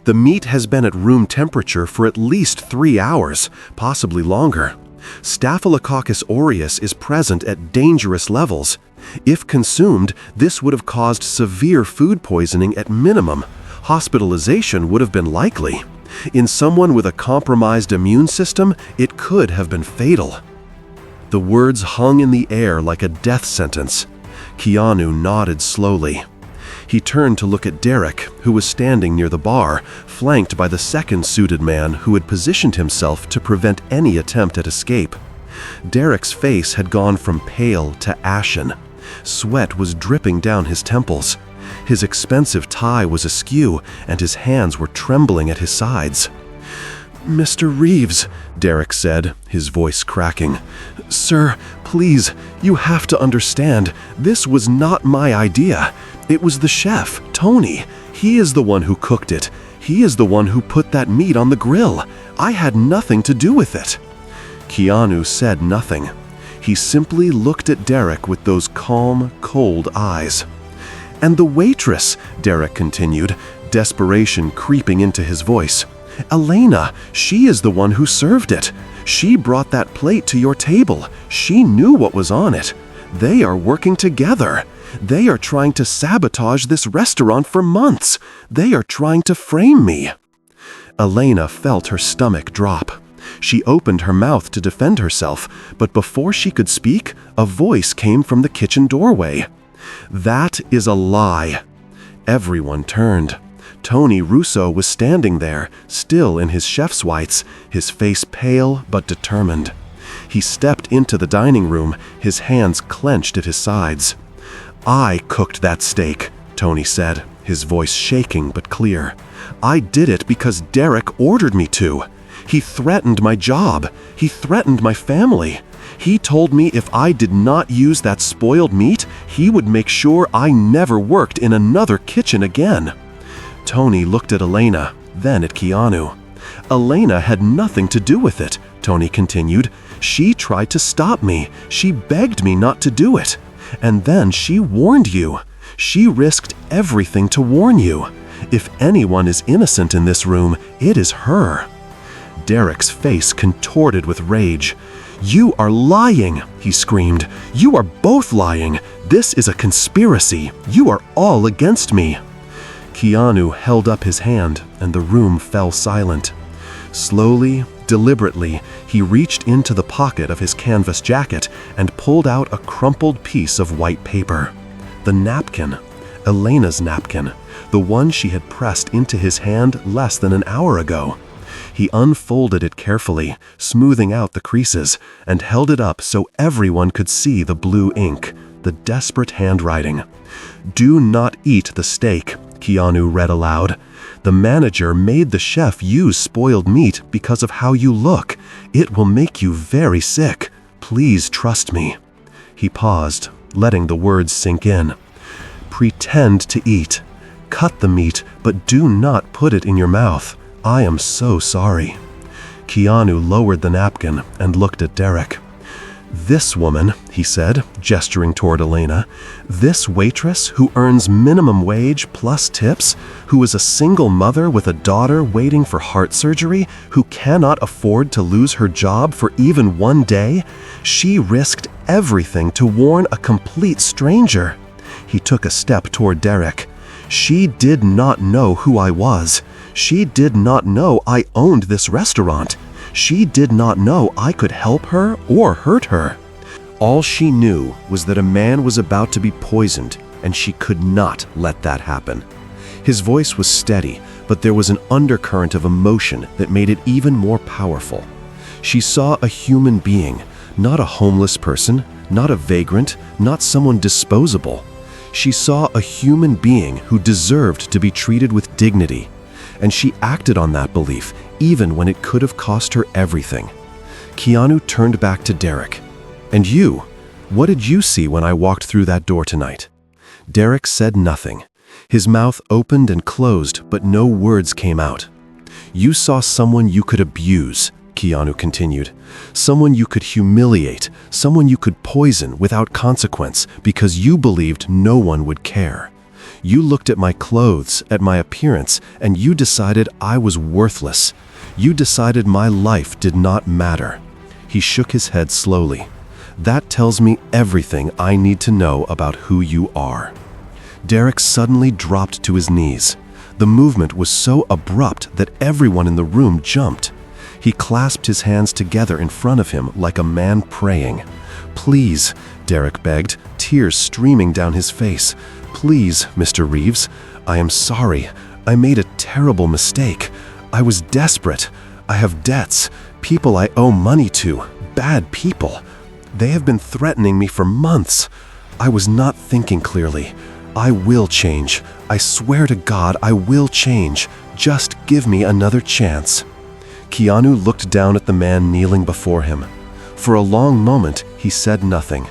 "The meat has been at room temperature for at least 3 hours, possibly longer. Staphylococcus aureus is present at dangerous levels. If consumed, this would have caused severe food poisoning at minimum. Hospitalization would have been likely. In someone with a compromised immune system, it could have been fatal." The words hung in the air like a death sentence. Keanu nodded slowly. He turned to look at Derek, who was standing near the bar, flanked by the second suited man who had positioned himself to prevent any attempt at escape. Derek's face had gone from pale to ashen. Sweat was dripping down his temples. His expensive tie was askew, and his hands were trembling at his sides. "Mr. Reeves," Derek said, his voice cracking. "Sir, please, you have to understand, this was not my idea. It was the chef, Tony. He is the one who cooked it. He is the one who put that meat on the grill. I had nothing to do with it." Keanu said nothing. He simply looked at Derek with those calm, cold eyes. "And the waitress," Derek continued, desperation creeping into his voice. "Elena, she is the one who served it. She brought that plate to your table. She knew what was on it. They are working together. They are trying to sabotage this restaurant for months. They are trying to frame me." Elena felt her stomach drop. She opened her mouth to defend herself, but before she could speak, a voice came from the kitchen doorway. "That is a lie." Everyone turned. Tony Russo was standing there, still in his chef's whites, his face pale but determined. He stepped into the dining room, his hands clenched at his sides. "I cooked that steak," Tony said, his voice shaking but clear. "I did it because Derek ordered me to. He threatened my job. He threatened my family. He told me if I did not use that spoiled meat, he would make sure I never worked in another kitchen again." Tony looked at Elena, then at Keanu. "Elena had nothing to do with it," Tony continued. "She tried to stop me. She begged me not to do it. And then she warned you. She risked everything to warn you. If anyone is innocent in this room, it is her." Derek's face contorted with rage. "You are lying," he screamed. "You are both lying. This is a conspiracy. You are all against me." Keanu held up his hand, and the room fell silent. Slowly, deliberately, he reached into the pocket of his canvas jacket and pulled out a crumpled piece of white paper. The napkin. Elena's napkin. The one she had pressed into his hand less than an hour ago. He unfolded it carefully, smoothing out the creases, and held it up so everyone could see the blue ink, the desperate handwriting. "Do not eat the steak," Keanu read aloud. "The manager made the chef use spoiled meat because of how you look. It will make you very sick. Please trust me." He paused, letting the words sink in. "Pretend to eat. Cut the meat, but do not put it in your mouth. I am so sorry." Keanu lowered the napkin and looked at Derek. "This woman," he said, gesturing toward Elena, "this waitress who earns minimum wage plus tips, who is a single mother with a daughter waiting for heart surgery, who cannot afford to lose her job for even one day, she risked everything to warn a complete stranger." He took a step toward Derek. "She did not know who I was. She did not know I owned this restaurant. She did not know I could help her or hurt her. All she knew was that a man was about to be poisoned, and she could not let that happen." His voice was steady, but there was an undercurrent of emotion that made it even more powerful. She saw a human being, not a homeless person, not a vagrant, not someone disposable. She saw a human being who deserved to be treated with dignity, and she acted on that belief even when it could have cost her everything. Keanu turned back to Derek. "And you? What did you see when I walked through that door tonight?" Derek said nothing. His mouth opened and closed, but no words came out. "You saw someone you could abuse," Keanu continued. "Someone you could humiliate, someone you could poison without consequence because you believed no one would care. You looked at my clothes, at my appearance, and you decided I was worthless. You decided my life did not matter." He shook his head slowly. "That tells me everything I need to know about who you are." Derek suddenly dropped to his knees. The movement was so abrupt that everyone in the room jumped. He clasped his hands together in front of him like a man praying. "Please," Derek begged, tears streaming down his face. "Please, Mr. Reeves, I am sorry. I made a terrible mistake. I was desperate. I have debts, people I owe money to, bad people. They have been threatening me for months. I was not thinking clearly. I will change. I swear to God I will change. Just give me another chance." Keanu looked down at the man kneeling before him. For a long moment, he said nothing.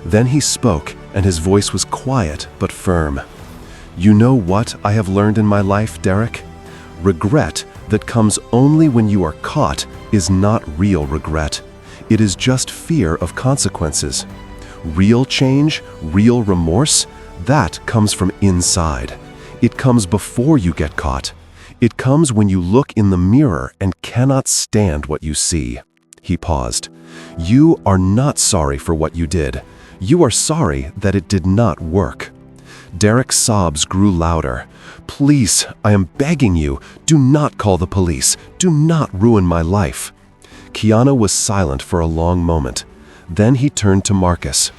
Then he spoke, and his voice was quiet but firm. "You know what I have learned in my life, Derek? Regret that comes only when you are caught is not real regret. It is just fear of consequences. Real change, real remorse, that comes from inside. It comes before you get caught. It comes when you look in the mirror and cannot stand what you see." He paused. "You are not sorry for what you did. You are sorry that it did not work." Derek's sobs grew louder. "Please, I am begging you, do not call the police. Do not ruin my life." Keanu was silent for a long moment. Then he turned to Marcus.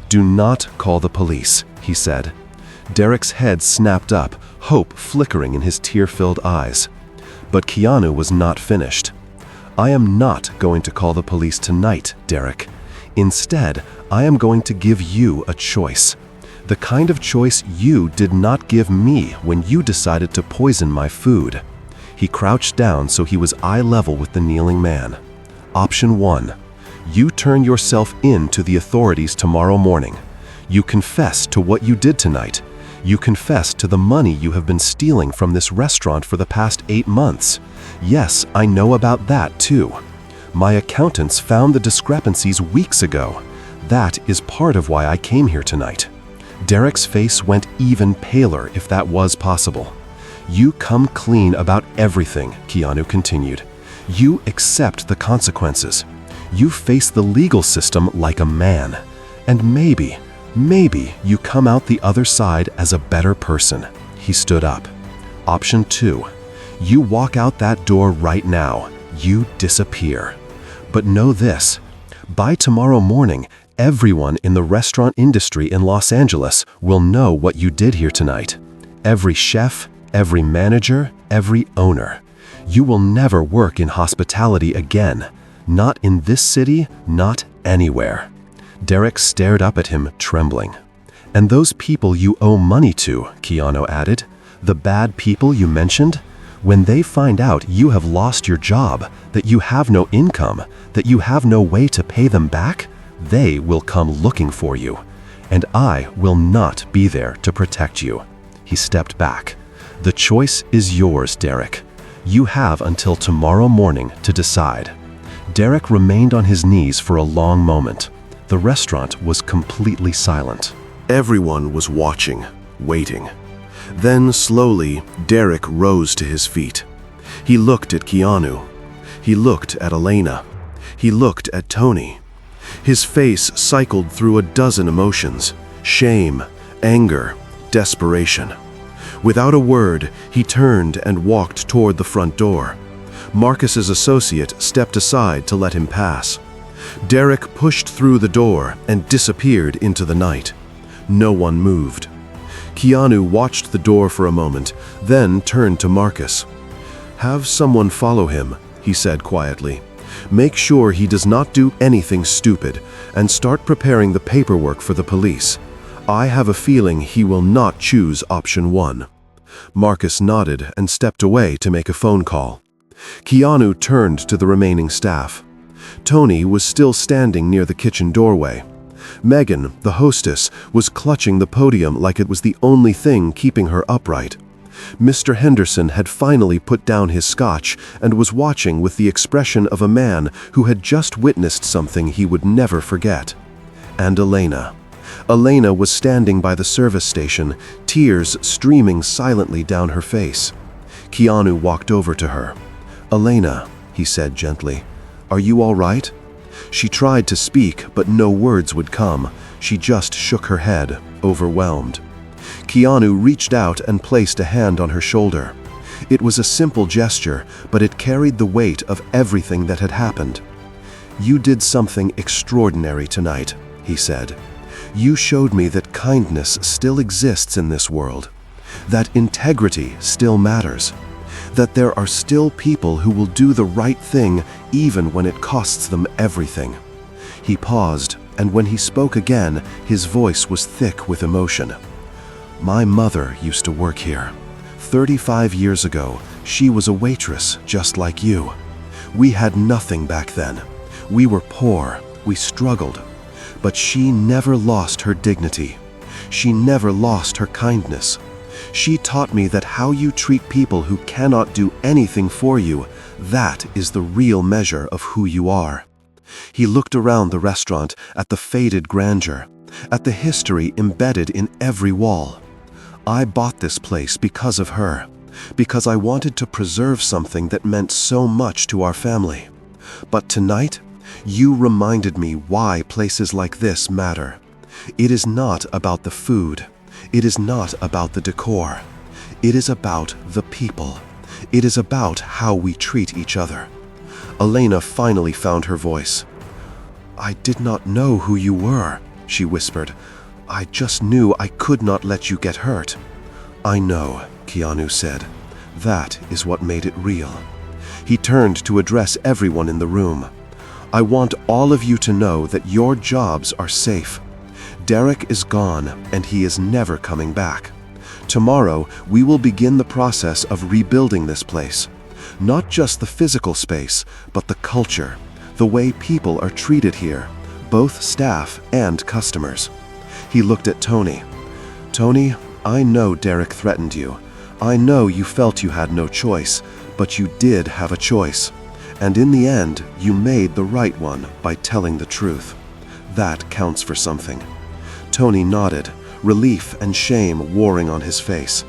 "Do not call the police," he said. Derek's head snapped up, hope flickering in his tear-filled eyes. But Keanu was not finished. "I am not going to call the police tonight, Derek. Instead, I am going to give you a choice. The kind of choice you did not give me when you decided to poison my food." He crouched down so he was eye level with the kneeling man. "Option 1. You turn yourself in to the authorities tomorrow morning. You confess to what you did tonight. You confess to the money you have been stealing from this restaurant for the past 8 months. Yes, I know about that too. My accountants found the discrepancies weeks ago. That is part of why I came here tonight." Derek's face went even paler if that was possible. "You come clean about everything," Keanu continued. "You accept the consequences. You face the legal system like a man. And maybe you come out the other side as a better person." He stood up. "Option 2. You walk out that door right now. You disappear. But know this, by tomorrow morning, everyone in the restaurant industry in Los Angeles will know what you did here tonight. Every chef, every manager, every owner. You will never work in hospitality again. Not in this city, not anywhere." Derek stared up at him, trembling. "And those people you owe money to," Keanu added, "the bad people you mentioned, when they find out you have lost your job, that you have no income, that you have no way to pay them back, they will come looking for you. And I will not be there to protect you." He stepped back. "The choice is yours, Derek. You have until tomorrow morning to decide." Derek remained on his knees for a long moment. The restaurant was completely silent. Everyone was watching, waiting. Then, slowly, Derek rose to his feet. He looked at Keanu. He looked at Elena. He looked at Tony. His face cycled through a dozen emotions: shame, anger, desperation. Without a word, he turned and walked toward the front door. Marcus's associate stepped aside to let him pass. Derek pushed through the door and disappeared into the night. No one moved. Keanu watched the door for a moment, then turned to Marcus. "Have someone follow him," he said quietly. "Make sure he does not do anything stupid, and start preparing the paperwork for the police. I have a feeling he will not choose option 1. Marcus nodded and stepped away to make a phone call. Keanu turned to the remaining staff. Tony was still standing near the kitchen doorway. Megan, the hostess, was clutching the podium like it was the only thing keeping her upright. Mr. Henderson had finally put down his scotch and was watching with the expression of a man who had just witnessed something he would never forget. And Elena. Elena was standing by the service station, tears streaming silently down her face. Keanu walked over to her. "Elena," he said gently, "are you all right?" She tried to speak, but no words would come. She just shook her head, overwhelmed. Keanu reached out and placed a hand on her shoulder. It was a simple gesture, but it carried the weight of everything that had happened. "You did something extraordinary tonight," he said. "You showed me that kindness still exists in this world, that integrity still matters, that there are still people who will do the right thing even when it costs them everything." He paused, and when he spoke again, his voice was thick with emotion. "My mother used to work here. 35 years ago, she was a waitress just like you. We had nothing back then. We were poor, we struggled. But she never lost her dignity. She never lost her kindness. She taught me that how you treat people who cannot do anything for you, that is the real measure of who you are." He looked around the restaurant at the faded grandeur, at the history embedded in every wall. "I bought this place because of her, because I wanted to preserve something that meant so much to our family. But tonight, you reminded me why places like this matter. It is not about the food. It is not about the decor. It is about the people. It is about how we treat each other." Elena finally found her voice. "I did not know who you were," she whispered. "I just knew I could not let you get hurt." "I know," Keanu said. "That is what made it real." He turned to address everyone in the room. "I want all of you to know that your jobs are safe. Derek is gone, and he is never coming back. Tomorrow, we will begin the process of rebuilding this place. Not just the physical space, but the culture, the way people are treated here, both staff and customers." He looked at Tony. "Tony, I know Derek threatened you. I know you felt you had no choice, but you did have a choice. And in the end, you made the right one by telling the truth. That counts for something." Tony nodded, relief and shame warring on his face.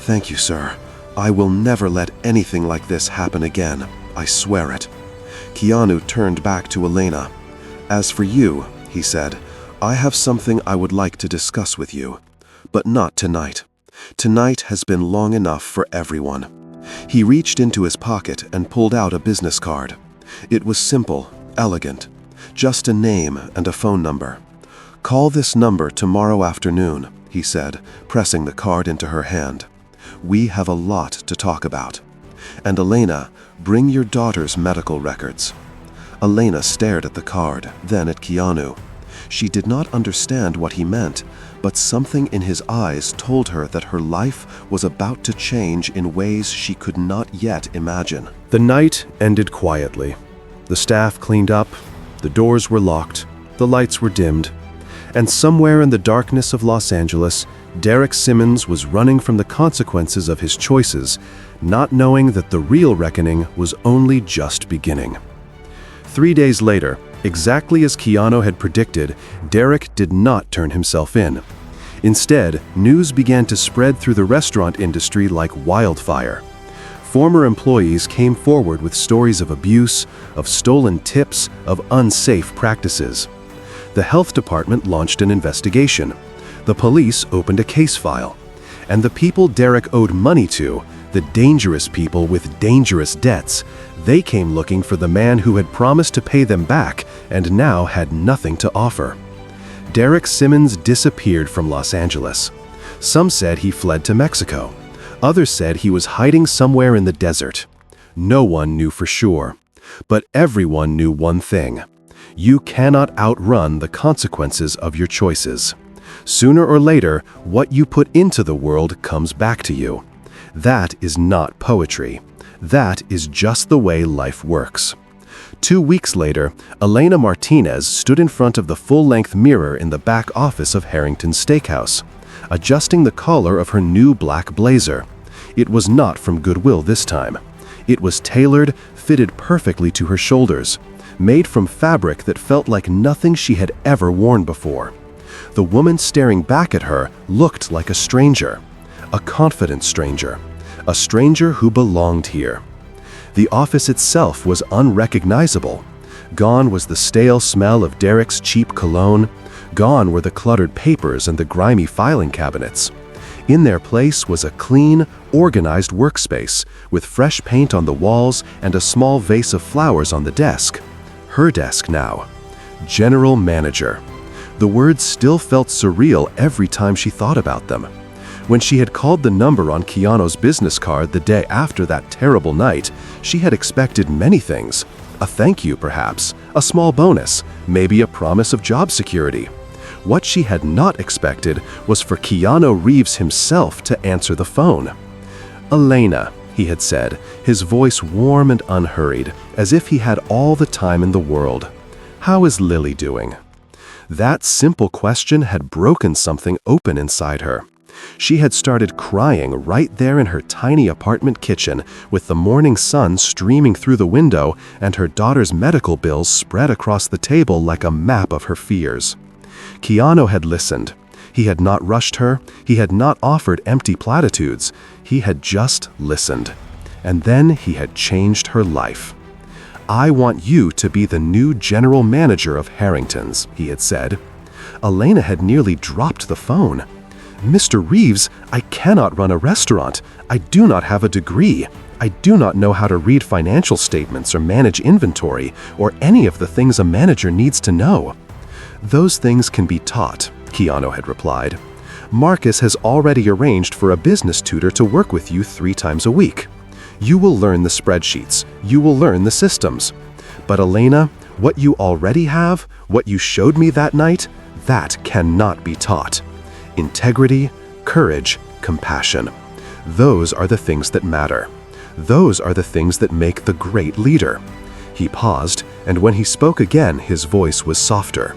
"Thank you, sir. I will never let anything like this happen again. I swear it." Keanu turned back to Elena. "As for you," he said, "I have something I would like to discuss with you. But not tonight. Tonight has been long enough for everyone." He reached into his pocket and pulled out a business card. It was simple, elegant, just a name and a phone number. "Call this number tomorrow afternoon," he said, pressing the card into her hand. "We have a lot to talk about. And Elena, bring your daughter's medical records." Elena stared at the card, then at Keanu. She did not understand what he meant, but something in his eyes told her that her life was about to change in ways she could not yet imagine. The night ended quietly. The staff cleaned up, the doors were locked, the lights were dimmed, and somewhere in the darkness of Los Angeles, Derek Simmons was running from the consequences of his choices, not knowing that the real reckoning was only just beginning. 3 days later, exactly as Keanu had predicted, Derek did not turn himself in. Instead, news began to spread through the restaurant industry like wildfire. Former employees came forward with stories of abuse, of stolen tips, of unsafe practices. The health department launched an investigation. The police opened a case file. And the people Derek owed money to, the dangerous people with dangerous debts, they came looking for the man who had promised to pay them back and now had nothing to offer. Derek Simmons disappeared from Los Angeles. Some said he fled to Mexico. Others said he was hiding somewhere in the desert. No one knew for sure. But everyone knew one thing. You cannot outrun the consequences of your choices. Sooner or later, what you put into the world comes back to you. That is not poetry. That is just the way life works. 2 weeks later, Elena Martinez stood in front of the full-length mirror in the back office of Harrington's Steakhouse, adjusting the collar of her new black blazer. It was not from Goodwill this time. It was tailored, fitted perfectly to her shoulders, made from fabric that felt like nothing she had ever worn before. The woman staring back at her looked like a stranger, a confident stranger, a stranger who belonged here. The office itself was unrecognizable. Gone was the stale smell of Derek's cheap cologne. Gone were the cluttered papers and the grimy filing cabinets. In their place was a clean, organized workspace with fresh paint on the walls and a small vase of flowers on the desk. Her desk now. General Manager. The words still felt surreal every time she thought about them. When she had called the number on Keanu's business card the day after that terrible night, she had expected many things. A thank you, perhaps, a small bonus, maybe a promise of job security. What she had not expected was for Keanu Reeves himself to answer the phone. "Elena," he had said, his voice warm and unhurried, as if he had all the time in the world. "How is Lily doing?" That simple question had broken something open inside her. She had started crying right there in her tiny apartment kitchen, with the morning sun streaming through the window and her daughter's medical bills spread across the table like a map of her fears. Keanu had listened. He had not rushed her. He had not offered empty platitudes. He had just listened. And then he had changed her life. "I want you to be the new general manager of Harrington's," he had said. Elena had nearly dropped the phone. "Mr. Reeves, I cannot run a restaurant. I do not have a degree. I do not know how to read financial statements or manage inventory or any of the things a manager needs to know." "Those things can be taught," Keanu had replied. "Marcus has already arranged for a business tutor to work with you 3 times a week. You will learn the spreadsheets. You will learn the systems. But Elena, what you already have, what you showed me that night, that cannot be taught. Integrity, courage, compassion. Those are the things that matter. Those are the things that make the great leader." He paused, and when he spoke again, his voice was softer.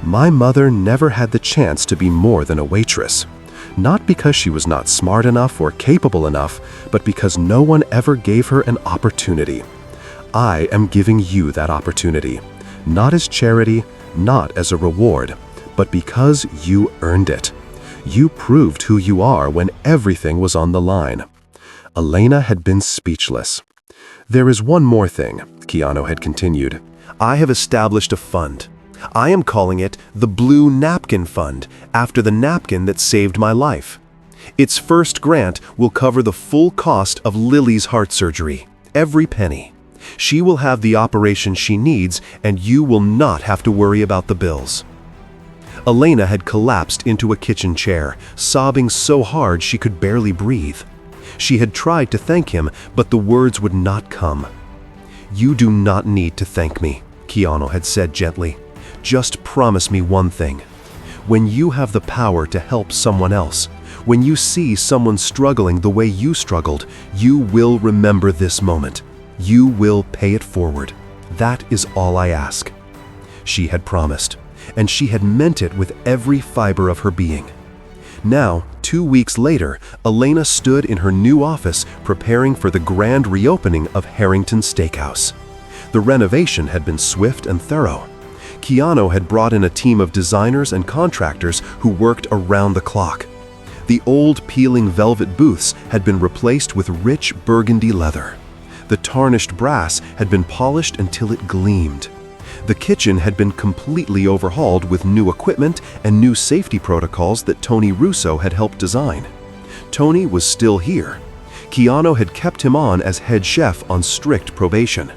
"My mother never had the chance to be more than a waitress. Not because she was not smart enough or capable enough, but because no one ever gave her an opportunity. I am giving you that opportunity, not as charity, not as a reward, but because you earned it. You proved who you are when everything was on the line." Elena had been speechless. "There is one more thing," Keanu had continued. "I have established a fund. I am calling it the Blue Napkin Fund, after the napkin that saved my life. Its first grant will cover the full cost of Lily's heart surgery, every penny. She will have the operation she needs, and you will not have to worry about the bills." Elena had collapsed into a kitchen chair, sobbing so hard she could barely breathe. She had tried to thank him, but the words would not come. "You do not need to thank me," Keanu had said gently. "Just promise me one thing. When you have the power to help someone else, when you see someone struggling the way you struggled, you will remember this moment. You will pay it forward. That is all I ask." She had promised, and she had meant it with every fiber of her being. Now, 2 weeks later, Elena stood in her new office preparing for the grand reopening of Harrington's Steakhouse. The renovation had been swift and thorough. Keanu had brought in a team of designers and contractors who worked around the clock. The old peeling velvet booths had been replaced with rich burgundy leather. The tarnished brass had been polished until it gleamed. The kitchen had been completely overhauled with new equipment and new safety protocols that Tony Russo had helped design. Tony was still here. Keanu had kept him on as head chef on strict probation.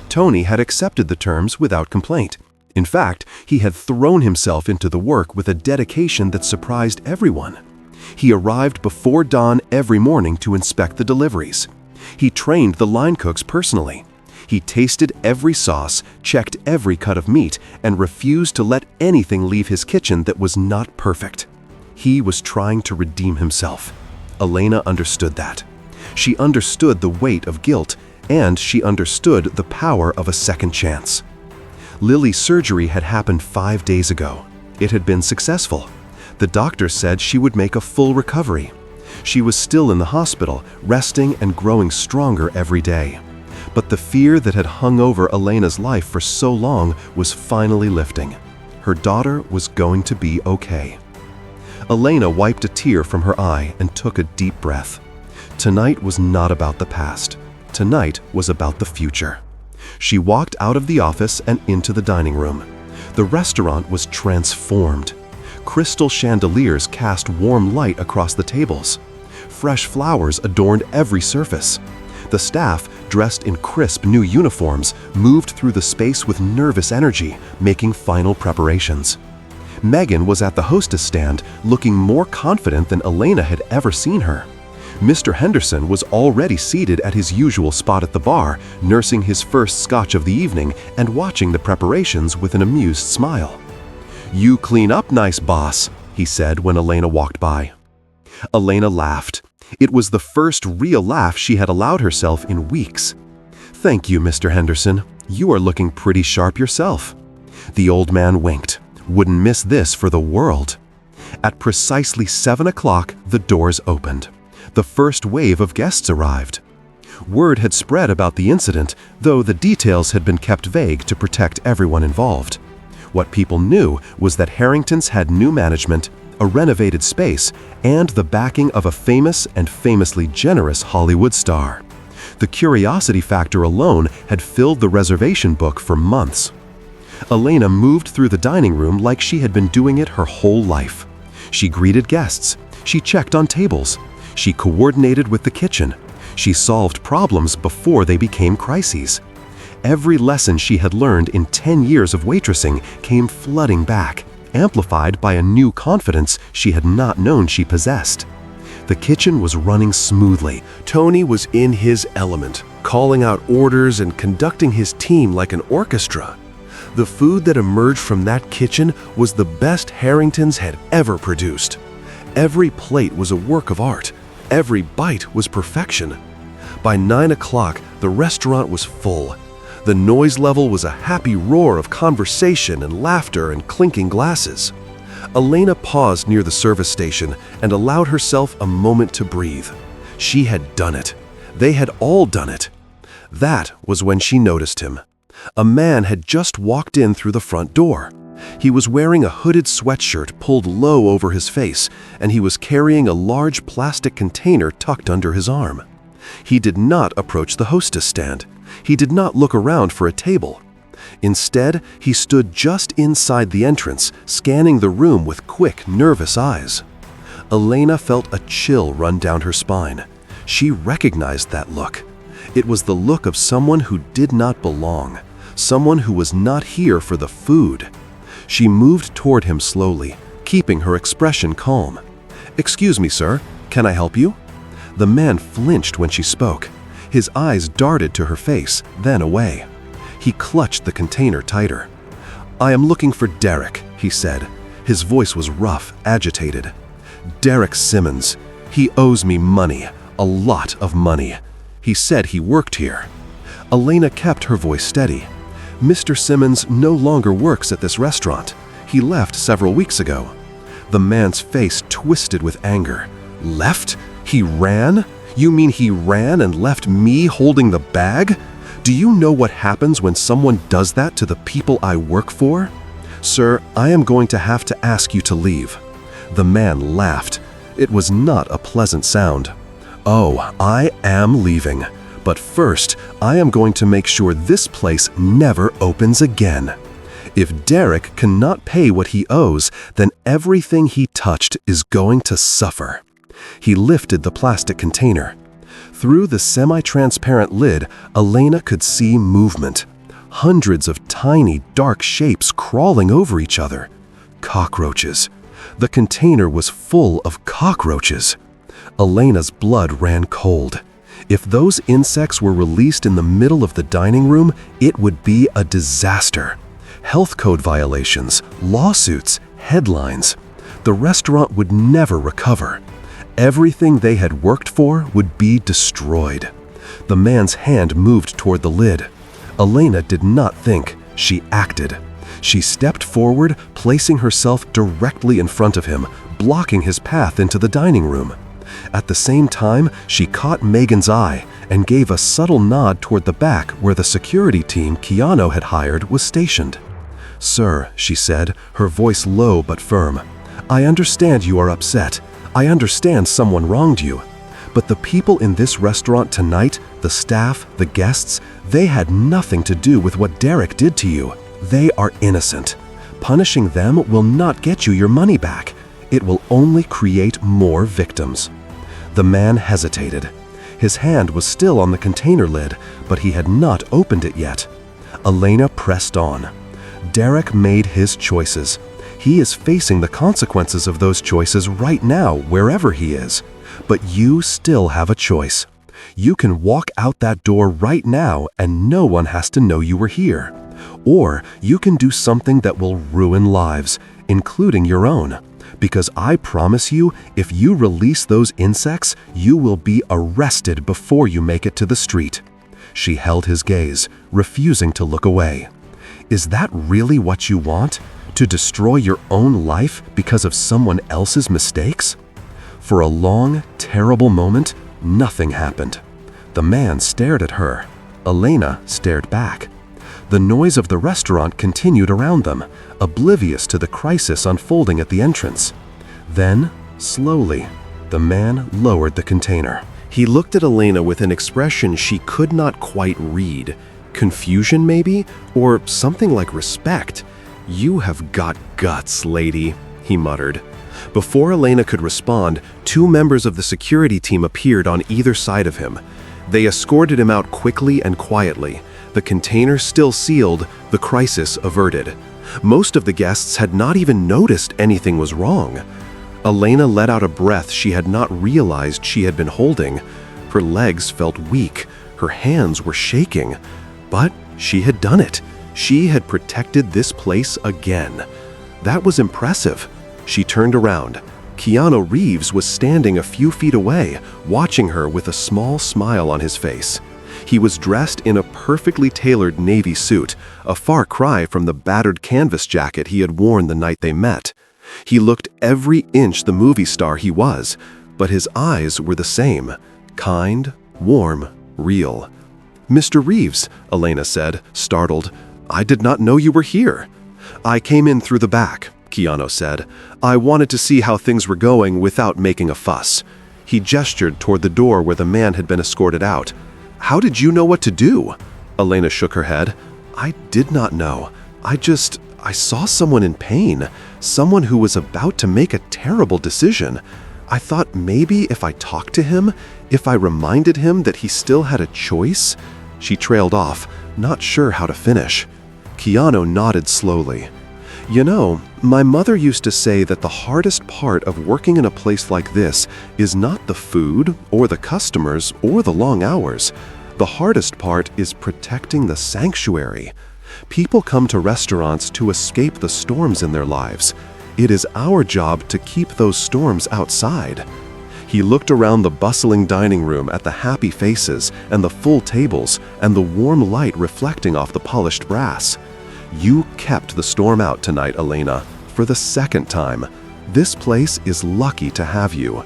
Tony had accepted the terms without complaint. In fact, he had thrown himself into the work with a dedication that surprised everyone. He arrived before dawn every morning to inspect the deliveries. He trained the line cooks personally. He tasted every sauce, checked every cut of meat, and refused to let anything leave his kitchen that was not perfect. He was trying to redeem himself. Elena understood that. She understood the weight of guilt, and she understood the power of a second chance. Lily's surgery had happened 5 days ago. It had been successful. The doctor said she would make a full recovery. She was still in the hospital, resting and growing stronger every day. But the fear that had hung over Elena's life for so long was finally lifting. Her daughter was going to be okay. Elena wiped a tear from her eye and took a deep breath. Tonight was not about the past. Tonight was about the future. She walked out of the office and into the dining room. The restaurant was transformed. Crystal chandeliers cast warm light across the tables. Fresh flowers adorned every surface. The staff, dressed in crisp new uniforms, moved through the space with nervous energy, making final preparations. Megan was at the hostess stand, looking more confident than Elena had ever seen her. Mr. Henderson was already seated at his usual spot at the bar, nursing his first scotch of the evening and watching the preparations with an amused smile. "You clean up nice, boss," he said when Elena walked by. Elena laughed. It was the first real laugh she had allowed herself in weeks. "Thank you, Mr. Henderson. You are looking pretty sharp yourself." The old man winked. Wouldn't miss this for the world. At precisely 7 o'clock, the doors opened. The first wave of guests arrived. Word had spread about the incident, though the details had been kept vague to protect everyone involved. What people knew was that Harrington's had new management, a renovated space, and the backing of a famous and famously generous Hollywood star. The curiosity factor alone had filled the reservation book for months. Elena moved through the dining room like she had been doing it her whole life. She greeted guests. She checked on tables. She coordinated with the kitchen. She solved problems before they became crises. Every lesson she had learned in 10 years of waitressing came flooding back, amplified by a new confidence she had not known she possessed. The kitchen was running smoothly. Tony was in his element, calling out orders and conducting his team like an orchestra. The food that emerged from that kitchen was the best Harrington's had ever produced. Every plate was a work of art. Every bite was perfection. By 9 o'clock, the restaurant was full. The noise level was a happy roar of conversation and laughter and clinking glasses. Elena paused near the service station and allowed herself a moment to breathe. She had done it. They had all done it. That was when she noticed him. A man had just walked in through the front door. He was wearing a hooded sweatshirt pulled low over his face, and he was carrying a large plastic container tucked under his arm. He did not approach the hostess stand. He did not look around for a table. Instead, he stood just inside the entrance, scanning the room with quick, nervous eyes. Elena felt a chill run down her spine. She recognized that look. It was the look of someone who did not belong, someone who was not here for the food. She moved toward him slowly, keeping her expression calm. "Excuse me, sir. Can I help you?" The man flinched when she spoke. His eyes darted to her face, then away. He clutched the container tighter. "I am looking for Derek," he said. His voice was rough, agitated. "Derek Simmons. He owes me money, a lot of money. He said he worked here." Elena kept her voice steady. "Mr. Simmons no longer works at this restaurant. He left several weeks ago." The man's face twisted with anger. "Left? He ran? You mean he ran and left me holding the bag? Do you know what happens when someone does that to the people I work for? Sir, I am going to have to ask you to leave." The man laughed. It was not a pleasant sound. "Oh, I am leaving. But first, I am going to make sure this place never opens again. If Derek cannot pay what he owes, then everything he touched is going to suffer." He lifted the plastic container. Through the semi-transparent lid, Elena could see movement. Hundreds of tiny, dark shapes crawling over each other. Cockroaches. The container was full of cockroaches. Elena's blood ran cold. If those insects were released in the middle of the dining room, it would be a disaster. Health code violations, lawsuits, headlines. The restaurant would never recover. Everything they had worked for would be destroyed. The man's hand moved toward the lid. Elena did not think, she acted. She stepped forward, placing herself directly in front of him, blocking his path into the dining room. At the same time, she caught Megan's eye and gave a subtle nod toward the back where the security team Keanu had hired was stationed. "Sir," she said, her voice low but firm, "I understand you are upset. I understand someone wronged you. But the people in this restaurant tonight, the staff, the guests, they had nothing to do with what Derek did to you. They are innocent. Punishing them will not get you your money back. It will only create more victims." The man hesitated. His hand was still on the container lid, but he had not opened it yet. Elena pressed on. Derek made his choices. He is facing the consequences of those choices right now, wherever he is. But you still have a choice. You can walk out that door right now and no one has to know you were here. Or you can do something that will ruin lives, including your own. Because I promise you, if you release those insects, you will be arrested before you make it to the street. She held his gaze, refusing to look away. Is that really what you want? To destroy your own life because of someone else's mistakes? For a long, terrible moment, nothing happened. The man stared at her. Elena stared back. The noise of the restaurant continued around them, oblivious to the crisis unfolding at the entrance. Then, slowly, the man lowered the container. He looked at Elena with an expression she could not quite read. Confusion, maybe? Or something like respect. "You have got guts, lady," he muttered. Before Elena could respond, two members of the security team appeared on either side of him. They escorted him out quickly and quietly. The container still sealed, the crisis averted. Most of the guests had not even noticed anything was wrong. Elena let out a breath she had not realized she had been holding. Her legs felt weak, her hands were shaking. But she had done it. She had protected this place again. That was impressive. She turned around. Keanu Reeves was standing a few feet away, watching her with a small smile on his face. He was dressed in a perfectly tailored navy suit, a far cry from the battered canvas jacket he had worn the night they met. He looked every inch the movie star he was, but his eyes were the same, kind, warm, real. "Mr. Reeves," Elena said, startled, "I did not know you were here." "I came in through the back," Keanu said. "I wanted to see how things were going without making a fuss." He gestured toward the door where the man had been escorted out. "How did you know what to do?" Elena shook her head. "I did not know. I saw someone in pain, someone who was about to make a terrible decision. I thought maybe if I talked to him, if I reminded him that he still had a choice." She trailed off, not sure how to finish. Keanu nodded slowly. "You know, my mother used to say that the hardest part of working in a place like this is not the food, or the customers, or the long hours. The hardest part is protecting the sanctuary. People come to restaurants to escape the storms in their lives. It is our job to keep those storms outside." He looked around the bustling dining room at the happy faces and the full tables and the warm light reflecting off the polished brass. "You kept the storm out tonight, Elena, for the second time. This place is lucky to have you."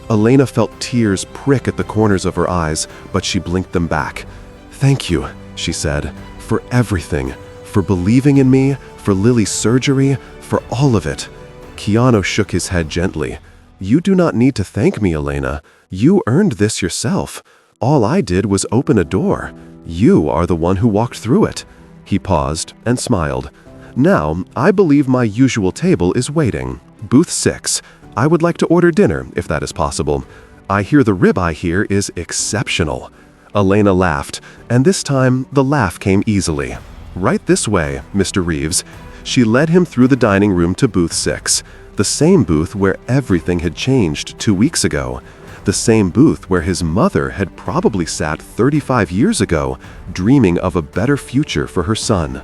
Elena felt tears prick at the corners of her eyes, but she blinked them back. "Thank you," she said, "for everything, for believing in me, for Lily's surgery, for all of it." Keanu shook his head gently. "You do not need to thank me, Elena. You earned this yourself. All I did was open a door. You are the one who walked through it." He paused and smiled. "Now, I believe my usual table is waiting. Booth 6. I would like to order dinner, if that is possible. I hear the ribeye here is exceptional." Elena laughed, and this time the laugh came easily. "Right this way, Mr. Reeves." She led him through the dining room to booth 6, the same booth where everything had changed 2 weeks ago, the same booth where his mother had probably sat 35 years ago, dreaming of a better future for her son.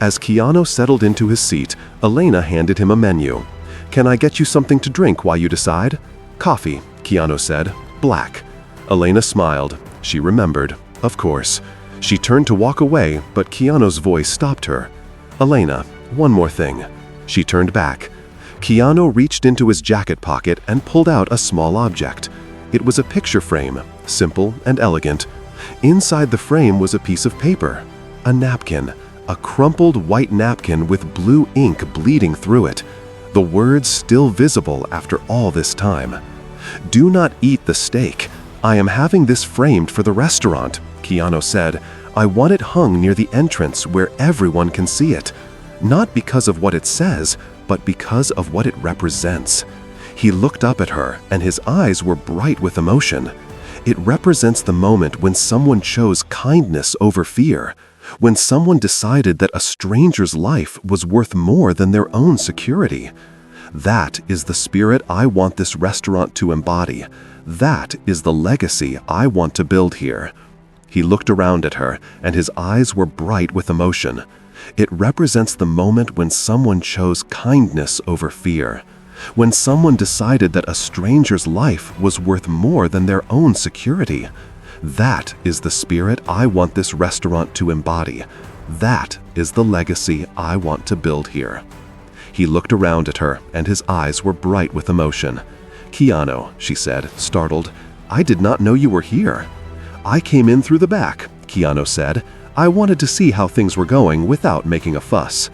As Keanu settled into his seat, Elena handed him a menu. "Can I get you something to drink while you decide?" "Coffee," Keanu said. "Black." Elena smiled. She remembered, of course. She turned to walk away, but Keanu's voice stopped her. "Elena, one more thing." She turned back. Keanu reached into his jacket pocket and pulled out a small object. It was a picture frame, simple and elegant. Inside the frame was a piece of paper, a napkin, a crumpled white napkin with blue ink bleeding through it. The words still visible after all this time. "Do not eat the steak. I am having this framed for the restaurant," Keanu said. "I want it hung near the entrance where everyone can see it. Not because of what it says, but because of what it represents." He looked up at her, and his eyes were bright with emotion. "It represents the moment when someone chose kindness over fear, when someone decided that a stranger's life was worth more than their own security. That is the spirit I want this restaurant to embody. That is the legacy I want to build here." He looked around at her, and his eyes were bright with emotion. "It represents the moment when someone chose kindness over fear, when someone decided that a stranger's life was worth more than their own security. That is the spirit I want this restaurant to embody. That is the legacy I want to build here." He looked around at her, and his eyes were bright with emotion. "Keanu," she said, startled, "I did not know you were here." "I came in through the back," Keanu said. "I wanted to see how things were going without making a fuss."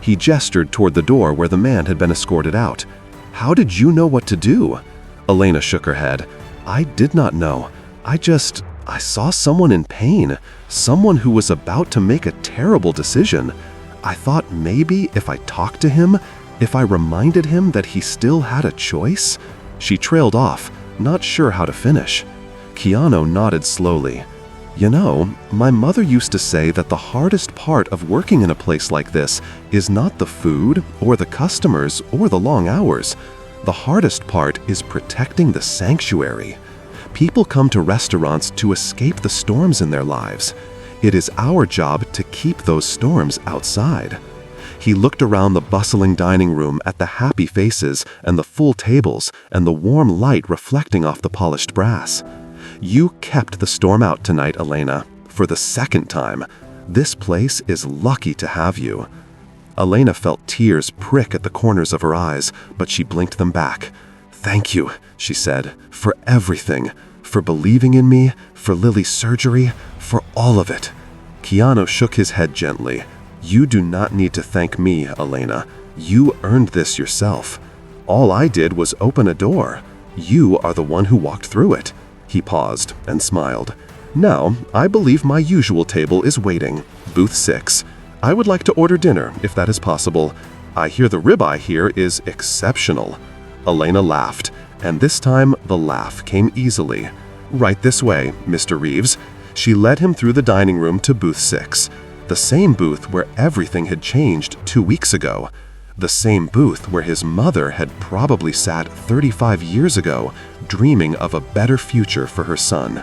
He gestured toward the door where the man had been escorted out. "How did you know what to do?" Elena shook her head. "I did not know. I saw someone in pain, someone who was about to make a terrible decision. I thought maybe if I talked to him, if I reminded him that he still had a choice." She trailed off, not sure how to finish. Keanu nodded slowly. "You know, my mother used to say that the hardest part of working in a place like this is not the food or the customers or the long hours. The hardest part is protecting the sanctuary. People come to restaurants to escape the storms in their lives. It is our job to keep those storms outside." He looked around the bustling dining room at the happy faces and the full tables and the warm light reflecting off the polished brass. "You kept the storm out tonight, Elena, for the second time. This place is lucky to have you." Elena felt tears prick at the corners of her eyes, but she blinked them back. "Thank you," she said, "for everything. For believing in me, for Lily's surgery, for all of it." Keanu shook his head gently. "You do not need to thank me, Elena. You earned this yourself. All I did was open a door. You are the one who walked through it." He paused and smiled. "Now, I believe my usual table is waiting, booth 6. I would like to order dinner, if that is possible. I hear the ribeye here is exceptional." Elena laughed, and this time the laugh came easily. "Right this way, Mr. Reeves." She led him through the dining room to booth 6, the same booth where everything had changed 2 weeks ago, the same booth where his mother had probably sat 35 years ago, dreaming of a better future for her son.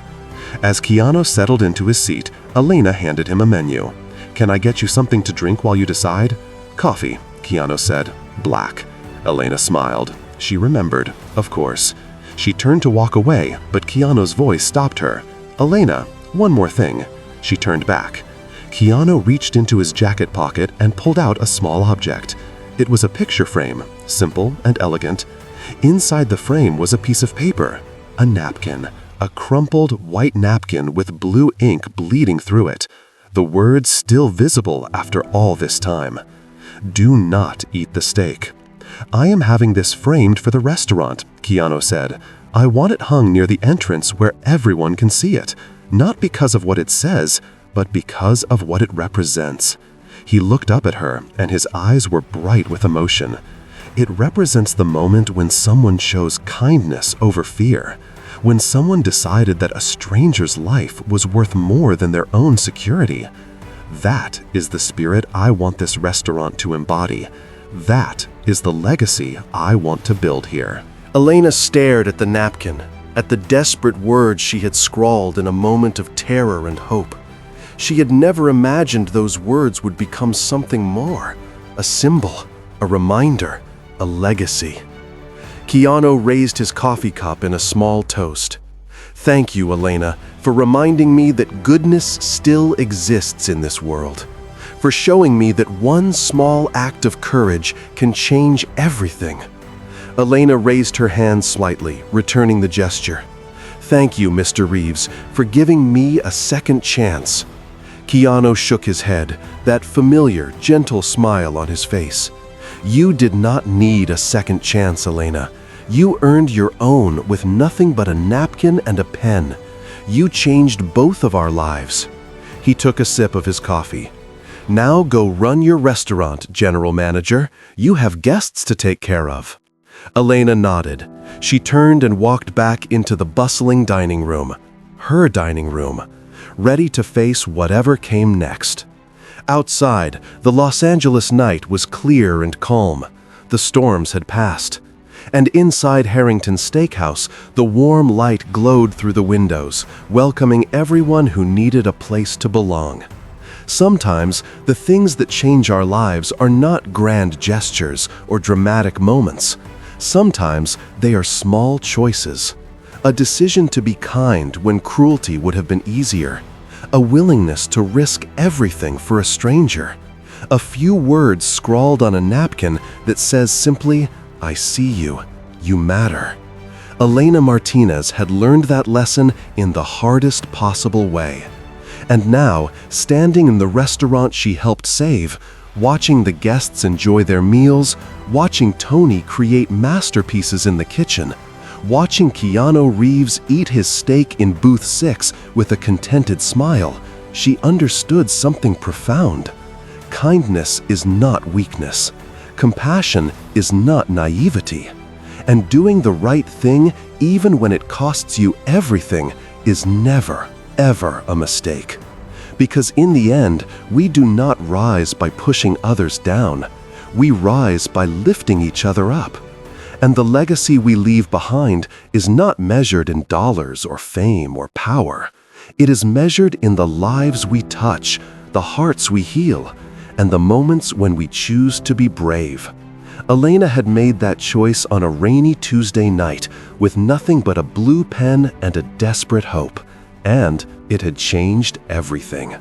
As Keanu settled into his seat, Elena handed him a menu. "Can I get you something to drink while you decide?" "Coffee," Keanu said. "Black." Elena smiled. She remembered, of course. She turned to walk away, but Keanu's voice stopped her. "Elena, one more thing." She turned back. Keanu reached into his jacket pocket and pulled out a small object. It was a picture frame, simple and elegant. Inside the frame was a piece of paper, a napkin, a crumpled white napkin with blue ink bleeding through it. The words still visible after all this time. "Do not eat the steak." "I am having this framed for the restaurant," Keanu said. "I want it hung near the entrance where everyone can see it, not because of what it says, but because of what it represents." He looked up at her, and his eyes were bright with emotion. "It represents the moment when someone chose kindness over fear, when someone decided that a stranger's life was worth more than their own security. That is the spirit I want this restaurant to embody. That is the legacy I want to build here." Elena stared at the napkin, at the desperate words she had scrawled in a moment of terror and hope. She had never imagined those words would become something more, a symbol, a reminder, a legacy. Keanu raised his coffee cup in a small toast. Thank you, Elena, for reminding me that goodness still exists in this world. For showing me that one small act of courage can change everything. Elena raised her hand slightly, returning the gesture. Thank you, Mr. Reeves, for giving me a second chance. Keanu shook his head, that familiar, gentle smile on his face. You did not need a second chance, Elena. You earned your own with nothing but a napkin and a pen. You changed both of our lives. He took a sip of his coffee. Now go run your restaurant, General Manager. You have guests to take care of. Elena nodded. She turned and walked back into the bustling dining room. Her dining room. Ready to face whatever came next. Outside, the Los Angeles night was clear and calm. The storms had passed. And inside Harrington's Steakhouse, the warm light glowed through the windows, welcoming everyone who needed a place to belong. Sometimes, the things that change our lives are not grand gestures or dramatic moments. Sometimes, they are small choices. A decision to be kind when cruelty would have been easier. A willingness to risk everything for a stranger. A few words scrawled on a napkin that says simply, I see you. You matter. Elena Martinez had learned that lesson in the hardest possible way. And now, standing in the restaurant she helped save, watching the guests enjoy their meals, watching Tony create masterpieces in the kitchen, watching Keanu Reeves eat his steak in booth 6 with a contented smile, she understood something profound. Kindness is not weakness. Compassion is not naivety. And doing the right thing, even when it costs you everything, is never, ever a mistake. Because in the end, we do not rise by pushing others down. We rise by lifting each other up. And the legacy we leave behind is not measured in dollars or fame or power. It is measured in the lives we touch, the hearts we heal, and the moments when we choose to be brave. Elena had made that choice on a rainy Tuesday night with nothing but a blue pen and a desperate hope. And it had changed everything.